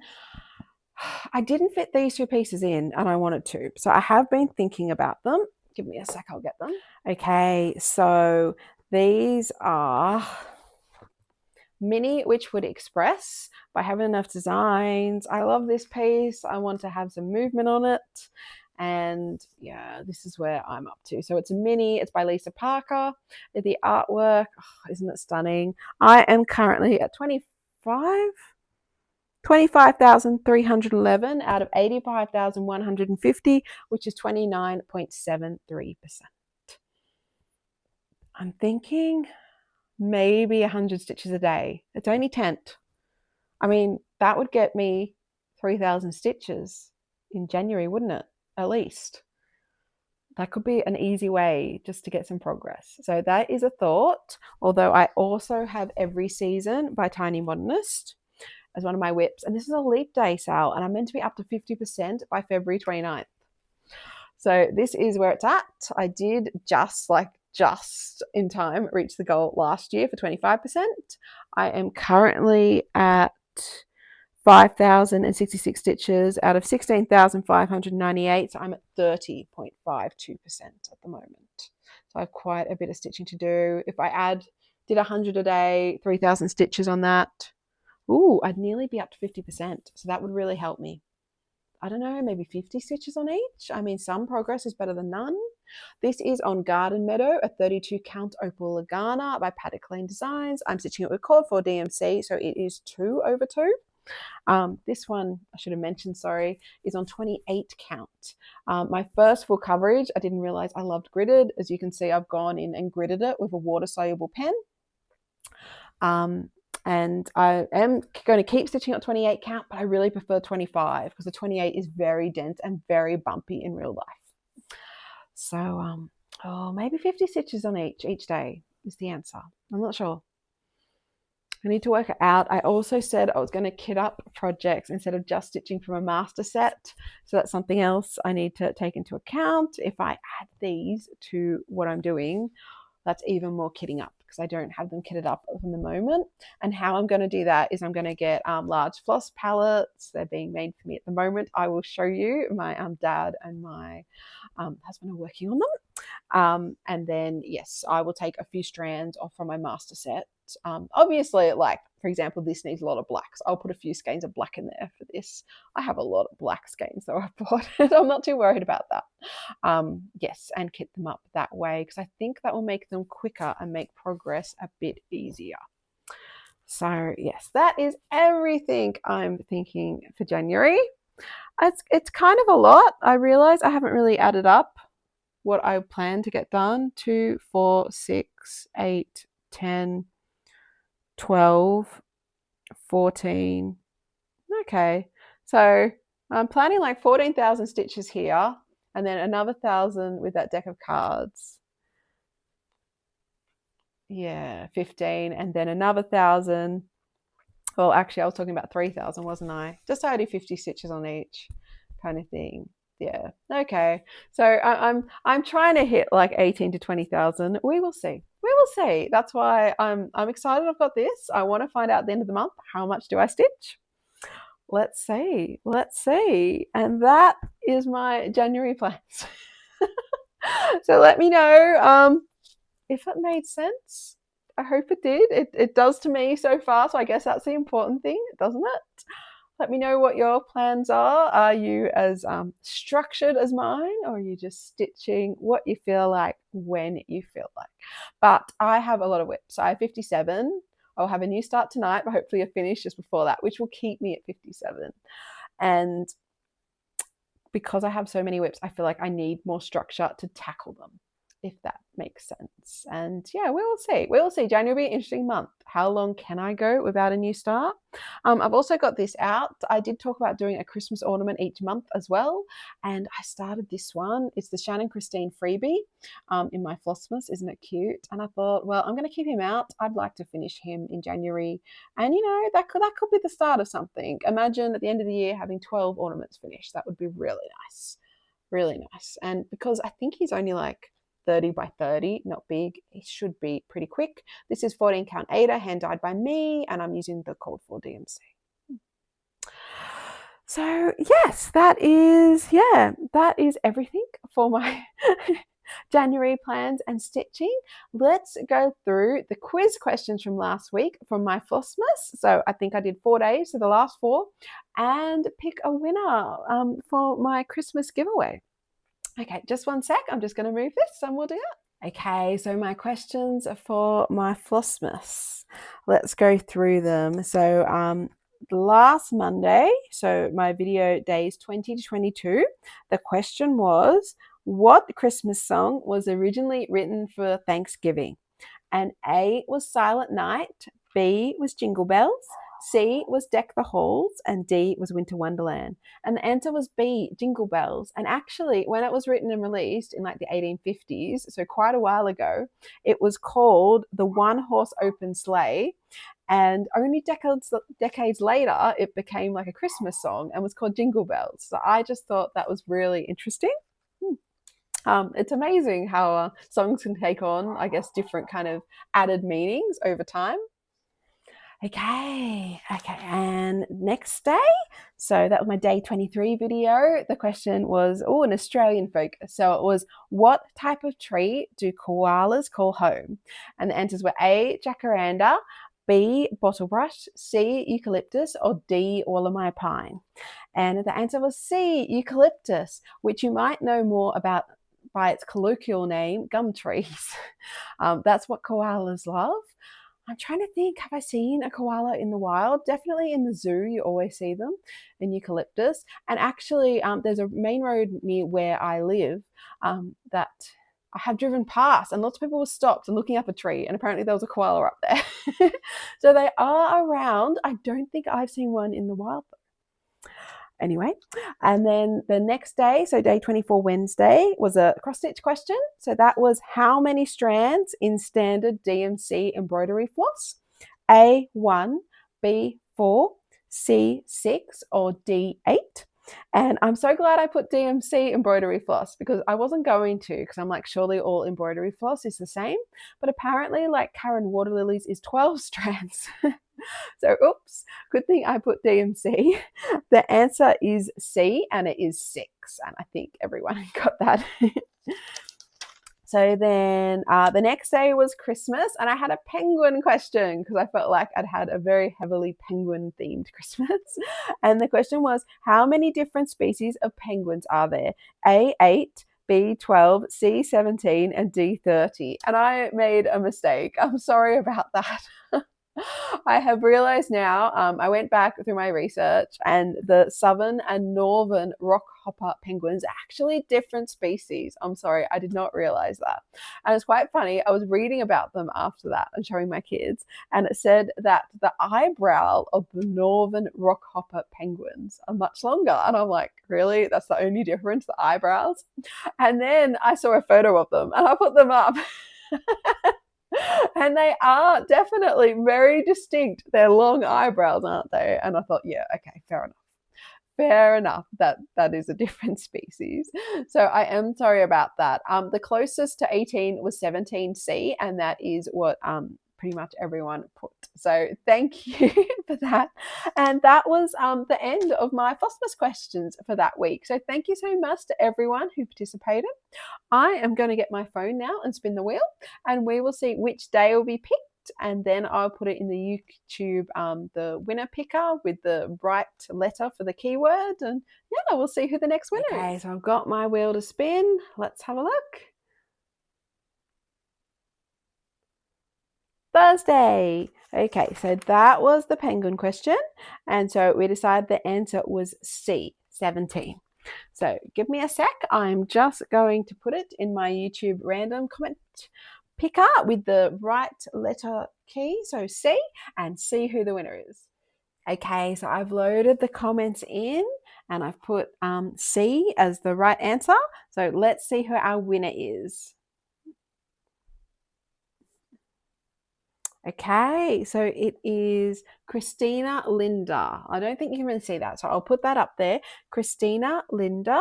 I didn't fit these 2 pieces in, and I wanted to. So I have been thinking about them. Give me a sec, I'll get them. Okay, so these are Mini Witchwood Express by Having Enough Designs. I love this piece. I want to have some movement on it. And yeah, this is where I'm up to. So it's a mini. It's by Lisa Parker. The artwork, isn't it stunning? I am currently at 25,311 out of 85,150, which is 29.73%. I'm thinking maybe 100 stitches a day. It's only 10. I mean, that would get me 3,000 stitches in January, wouldn't it? At least. That could be an easy way just to get some progress. So that is a thought, although I also have Every Season by Tiny Modernist as one of my whips. And this is a leap day sale, and I'm meant to be up to 50% by February 29th. So this is where it's at. I did just just in time reached the goal last year for 25%. I am currently at 5,066 stitches out of 16,598. So I'm at 30.52% at the moment. So I have quite a bit of stitching to do. If I did 100 a day, 3,000 stitches on that, I'd nearly be up to 50%. So that would really help me. I don't know, maybe 50 stitches on each. I mean, some progress is better than none. This is on Garden Meadow, a 32 count Opal Lugana by Paddock Lane Designs. I'm stitching it with cord 4 DMC, so it is 2 over 2. This one, I should have mentioned, sorry, is on 28 count. My first full coverage, I didn't realize I loved gridded. As you can see, I've gone in and gridded it with a water-soluble pen. And I am going to keep stitching at 28 count, but I really prefer 25 because the 28 is very dense and very bumpy in real life. So, maybe 50 stitches on each day is the answer. I'm not sure. I need to work it out. I also said I was going to kit up projects instead of just stitching from a master set. So that's something else I need to take into account. If I add these to what I'm doing, that's even more kitting up because I don't have them kitted up from the moment. And how I'm going to do that is I'm going to get large floss palettes. They're being made for me at the moment. I will show you. My dad and my husband are working on them. And then, yes, I will take a few strands off from my master set. Obviously, like, for example, this needs a lot of blacks. I'll put a few skeins of black in there for this. I have a lot of black skeins, so I bought it. I'm not too worried about that. Yes, and kit them up that way because I think that will make them quicker and make progress a bit easier. So, yes, that is everything I'm thinking for January. It's kind of a lot. I realize I haven't really added up what I plan to get done. 2, 4, 6, 8, 10, 12, 14. Okay, so I'm planning like 14,000 stitches here and then another 1,000 with that deck of cards. Yeah, 15, and then another 1,000. Well, actually, I was talking about 3,000, wasn't I? Just so I do 50 stitches on each kind of thing. Yeah, okay. So I'm trying to hit like 18 to 20,000. We will see. We will see. That's why I'm excited I've got this. I want to find out at the end of the month how much do I stitch. Let's see. Let's see. And that is my January plans. So let me know if it made sense. I hope it did. It does to me so far. So I guess that's the important thing, doesn't it? Let me know what your plans are. Are you as structured as mine, or are you just stitching what you feel like when you feel like? But I have a lot of whips. So I have 57. I'll have a new start tonight, but hopefully I'll finish just before that, which will keep me at 57. And because I have so many whips, I feel like I need more structure to tackle them, if that makes sense. And yeah, we will see. We will see. January will be an interesting month. How long can I go without a new start? I've also got this out. I did talk about doing a Christmas ornament each month as well. And I started this one. It's the Shannon Christine freebie in my Flosstube. Isn't it cute? And I thought, well, I'm going to keep him out. I'd like to finish him in January. And, you know, that could be the start of something. Imagine at the end of the year having 12 ornaments finished. That would be really nice. Really nice. And because I think he's only like 30 by 30, not big. It should be pretty quick. This is 14 count Ada, hand dyed by me, and I'm using the cord 4 DMC. So yes, that is everything for my January plans and stitching. Let's go through the quiz questions from last week from my Flossmas. So I think I did 4 days, so the last 4, and pick a winner for my Christmas giveaway. Okay, just one sec. I'm just going to move this and we'll do that. Okay, so my questions for my Flossmas. Let's go through them. So last Monday, so my video days 20 to 22, the question was, what Christmas song was originally written for Thanksgiving? And A was Silent Night, B was Jingle Bells, C was Deck the Halls, and D was Winter Wonderland. And the answer was B, Jingle Bells. And actually, when it was written and released in like the 1850s, so quite a while ago, it was called the One Horse Open Sleigh. And only decades later, it became like a Christmas song and was called Jingle Bells. So I just thought that was really interesting. It's amazing how songs can take on, I guess, different kind of added meanings over time. Okay, and next day. So that was my day 23 video. The question was, an Australian focus. So it was, what type of tree do koalas call home? And the answers were A, jacaranda, B, bottlebrush, C, eucalyptus, or D, Wallamai pine. And the answer was C, eucalyptus, which you might know more about by its colloquial name, gum trees. That's what koalas love. I'm trying to think, have I seen a koala in the wild? Definitely in the zoo, you always see them in eucalyptus. And actually, there's a main road near where I live that I have driven past, and lots of people were stopped and looking up a tree, and apparently there was a koala up there. So they are around. I don't think I've seen one in the wild though. Anyway, and then the next day, so day 24, Wednesday, was a cross-stitch question. So that was, how many strands in standard DMC embroidery floss? A, 1, B, 4, C, 6, or D, 8? And I'm so glad I put DMC embroidery floss, because I wasn't going to, because I'm like, surely all embroidery floss is the same. But apparently, like Karen Waterlilies is 12 strands. So, oops, good thing I put DMC. The answer is C, and it is 6. And I think everyone got that. So then the next day was Christmas, and I had a penguin question because I felt like I'd had a very heavily penguin-themed Christmas. And the question was, how many different species of penguins are there? A, 8, B, 12, C, 17, and D, 30. And I made a mistake. I'm sorry about that. I have realized now, I went back through my research, and the southern and northern rockhopper penguins are actually different species. I'm sorry, I did not realize that. And it's quite funny. I was reading about them after that and showing my kids, and it said that the eyebrow of the northern rockhopper penguins are much longer. And I'm like, really? That's the only difference, the eyebrows? And then I saw a photo of them, and I put them up. And they are definitely very distinct. They're long eyebrows, aren't they? And I thought, yeah, okay, fair enough. Fair enough. That is a different species. So I am sorry about that. The closest to 18 was 17C, and that is what pretty much everyone put. So thank you for that. And that was the end of my Flosstube questions for that week. So thank you so much to everyone who participated. I am going to get my phone now and spin the wheel, and we will see which day will be picked, and then I'll put it in the YouTube, the winner picker with the right letter for the keyword, and yeah, we'll see who the next winner is. Okay, so I've got my wheel to spin. Let's have a look. Thursday. Okay, so that was the penguin question, and so we decided the answer was C, 17. So give me a sec. I'm just going to put it in my YouTube random comment picker with the right letter key, so C, and see who the winner is. Okay, so I've loaded the comments in, and I've put C as the right answer. So let's see who our winner is. Okay, so it is Christina Linda. I don't think you can really see that, so I'll put that up there. Christina Linda.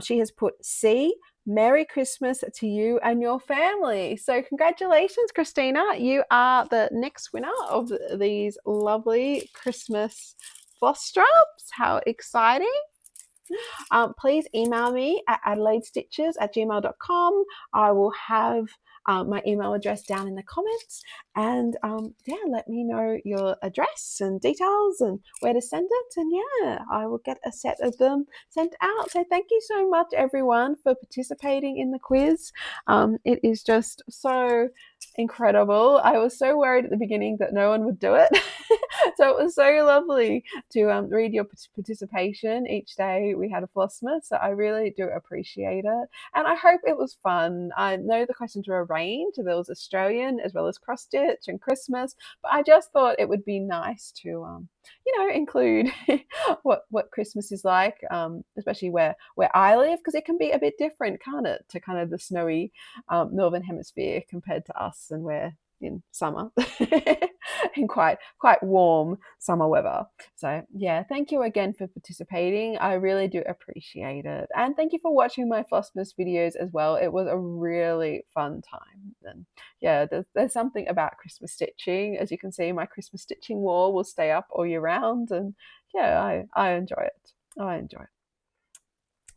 She has put C. Merry Christmas to you and your family. So congratulations, Christina. You are the next winner of these lovely Christmas Flosstrubs. How exciting. Please email me at adelaidestitches@gmail.com. I will have my email address down in the comments, and yeah, let me know your address and details and where to send it, and yeah, I will get a set of them sent out. So thank you so much everyone for participating in the quiz. It is just so incredible. I was so worried at the beginning that no one would do it. So it was so lovely to read your participation each day we had a Flossmas. So I really do appreciate it, and I hope it was fun. I know the questions were arranged. There was Australian as well as cross stitch and Christmas, but I just thought it would be nice to include what Christmas is like, especially where I live, because it can be a bit different, can't it, to kind of the snowy northern hemisphere compared to us and where in summer, in quite warm summer weather. So yeah, thank you again for participating. I really do appreciate it. And thank you for watching my Flossmas videos as well. It was a really fun time. And yeah, there's something about Christmas stitching. As you can see, my Christmas stitching wall will stay up all year round. And yeah, I enjoy it. I enjoy it.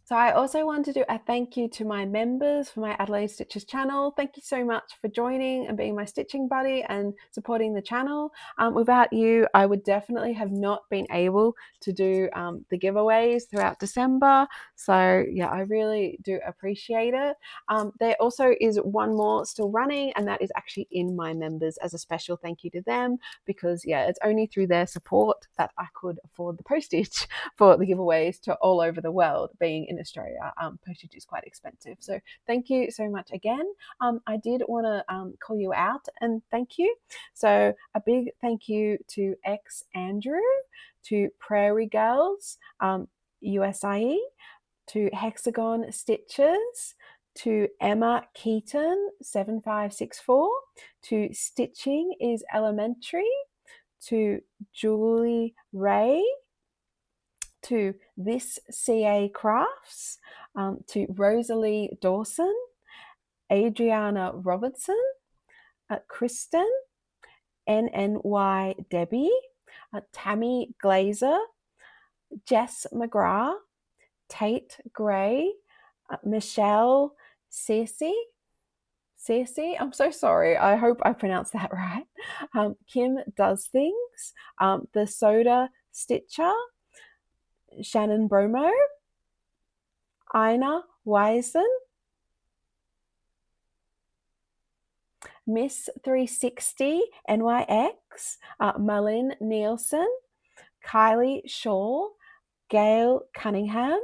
So I also want to do a thank you to my members for my Adelaide Stitches channel. Thank you so much for joining and being my stitching buddy and supporting the channel. Without you, I would definitely have not been able to do the giveaways throughout December. So yeah, I really do appreciate it. There also is one more still running, and that is actually in my members as a special thank you to them, because yeah, it's only through their support that I could afford the postage for the giveaways to all over the world. Being in Australia, postage is quite expensive. So thank you so much again. I did want to call you out and thank you. So a big thank you to X Andrew, to Prairie Girls USIE, to Hexagon Stitches, to Emma Keaton 7564, to Stitching is Elementary, to Julie Ray, to This CA Crafts, to Rosalie Dawson, Adriana Robertson, Kristen, NNY Debbie, Tammy Glazer, Jess McGrath, Tate Gray, Michelle Sassy, I'm so sorry. I hope I pronounced that right. Kim Does Things, The Soda Stitcher, Shannon Bromo, Ina Wisen, Miss 360 NYX, Malin Nielsen, Kylie Shaw, Gail Cunningham,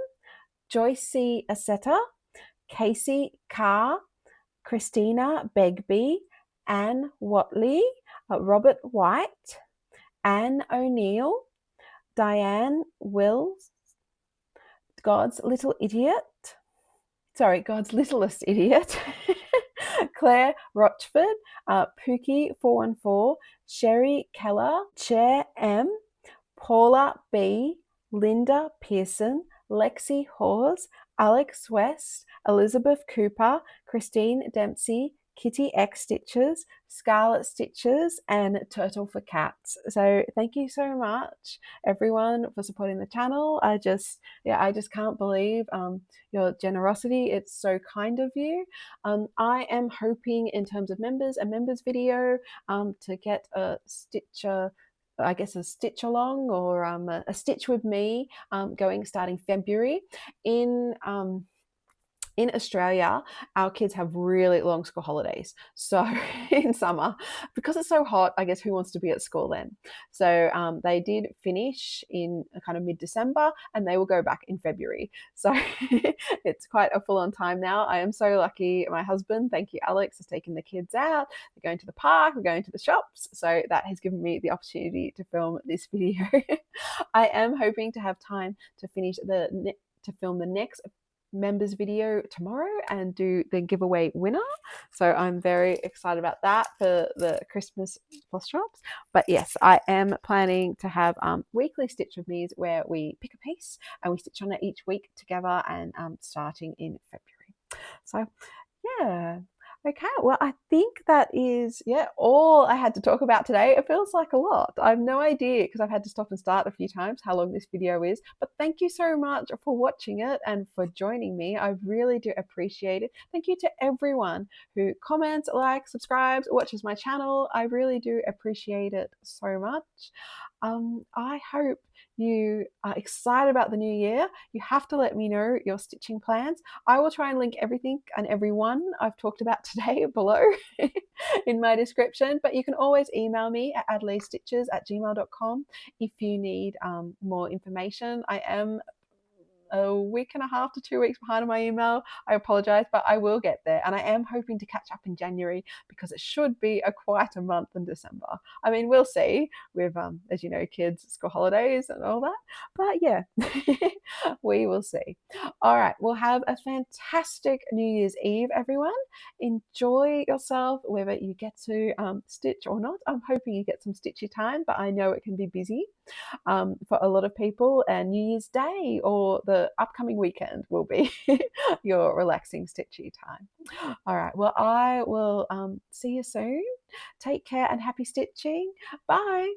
Joyce C. Aceta, Casey Carr, Christina Begbie, Anne Watley, Robert White, Anne O'Neill, Diane Wills, God's Littlest Idiot, Claire Rochford, Pookie 414, Sherry Keller, Chair M, Paula B, Linda Pearson, Lexi Hawes, Alex West, Elizabeth Cooper, Christine Dempsey, Kitty X Stitches, Scarlet Stitches, and Turtle for Cats. So thank you so much, everyone, for supporting the channel. I just can't believe your generosity. It's so kind of you. I am hoping, in terms of members, a members video to get a Stitcher, I guess a Stitchalong or a Stitch with Me going starting February. In Australia, our kids have really long school holidays. So in summer, because it's so hot, I guess who wants to be at school then? So they did finish in kind of mid-December, and they will go back in February. So it's quite a full-on time now. I am so lucky. My husband, thank you, Alex, has taken the kids out. They're going to the park, we're going to the shops. So that has given me the opportunity to film this video. I am hoping to have time to film the next members video tomorrow and do the giveaway winner. So I'm very excited about that for the Christmas floss drops. But yes, I am planning to have weekly Stitch with Me's where we pick a piece and we stitch on it each week together, and starting in February. So yeah. Okay, well, I think that is, all I had to talk about today. It feels like a lot. I have no idea, because I've had to stop and start a few times, how long this video is. But thank you so much for watching it and for joining me. I really do appreciate it. Thank you to everyone who comments, likes, subscribes, watches my channel. I really do appreciate it so much. I hope you are excited about the new year. You have to let me know your stitching plans. I will try and link everything and everyone I've talked about today below in my description, but you can always email me at adelaidestitches@gmail.com if you need more information. I am a week and a half to 2 weeks behind on my email. I apologize, but I will get there. And I am hoping to catch up in January because it should be quite a month in December. I mean, we'll see with, as you know, kids, school holidays and all that. But yeah, we will see. All right, well, have a fantastic New Year's Eve, everyone. Enjoy yourself, whether you get to stitch or not. I'm hoping you get some stitchy time, but I know it can be busy for a lot of people, and New Year's Day or the upcoming weekend will be your relaxing stitchy time. All right, well, I will see you soon. Take care and happy stitching. Bye.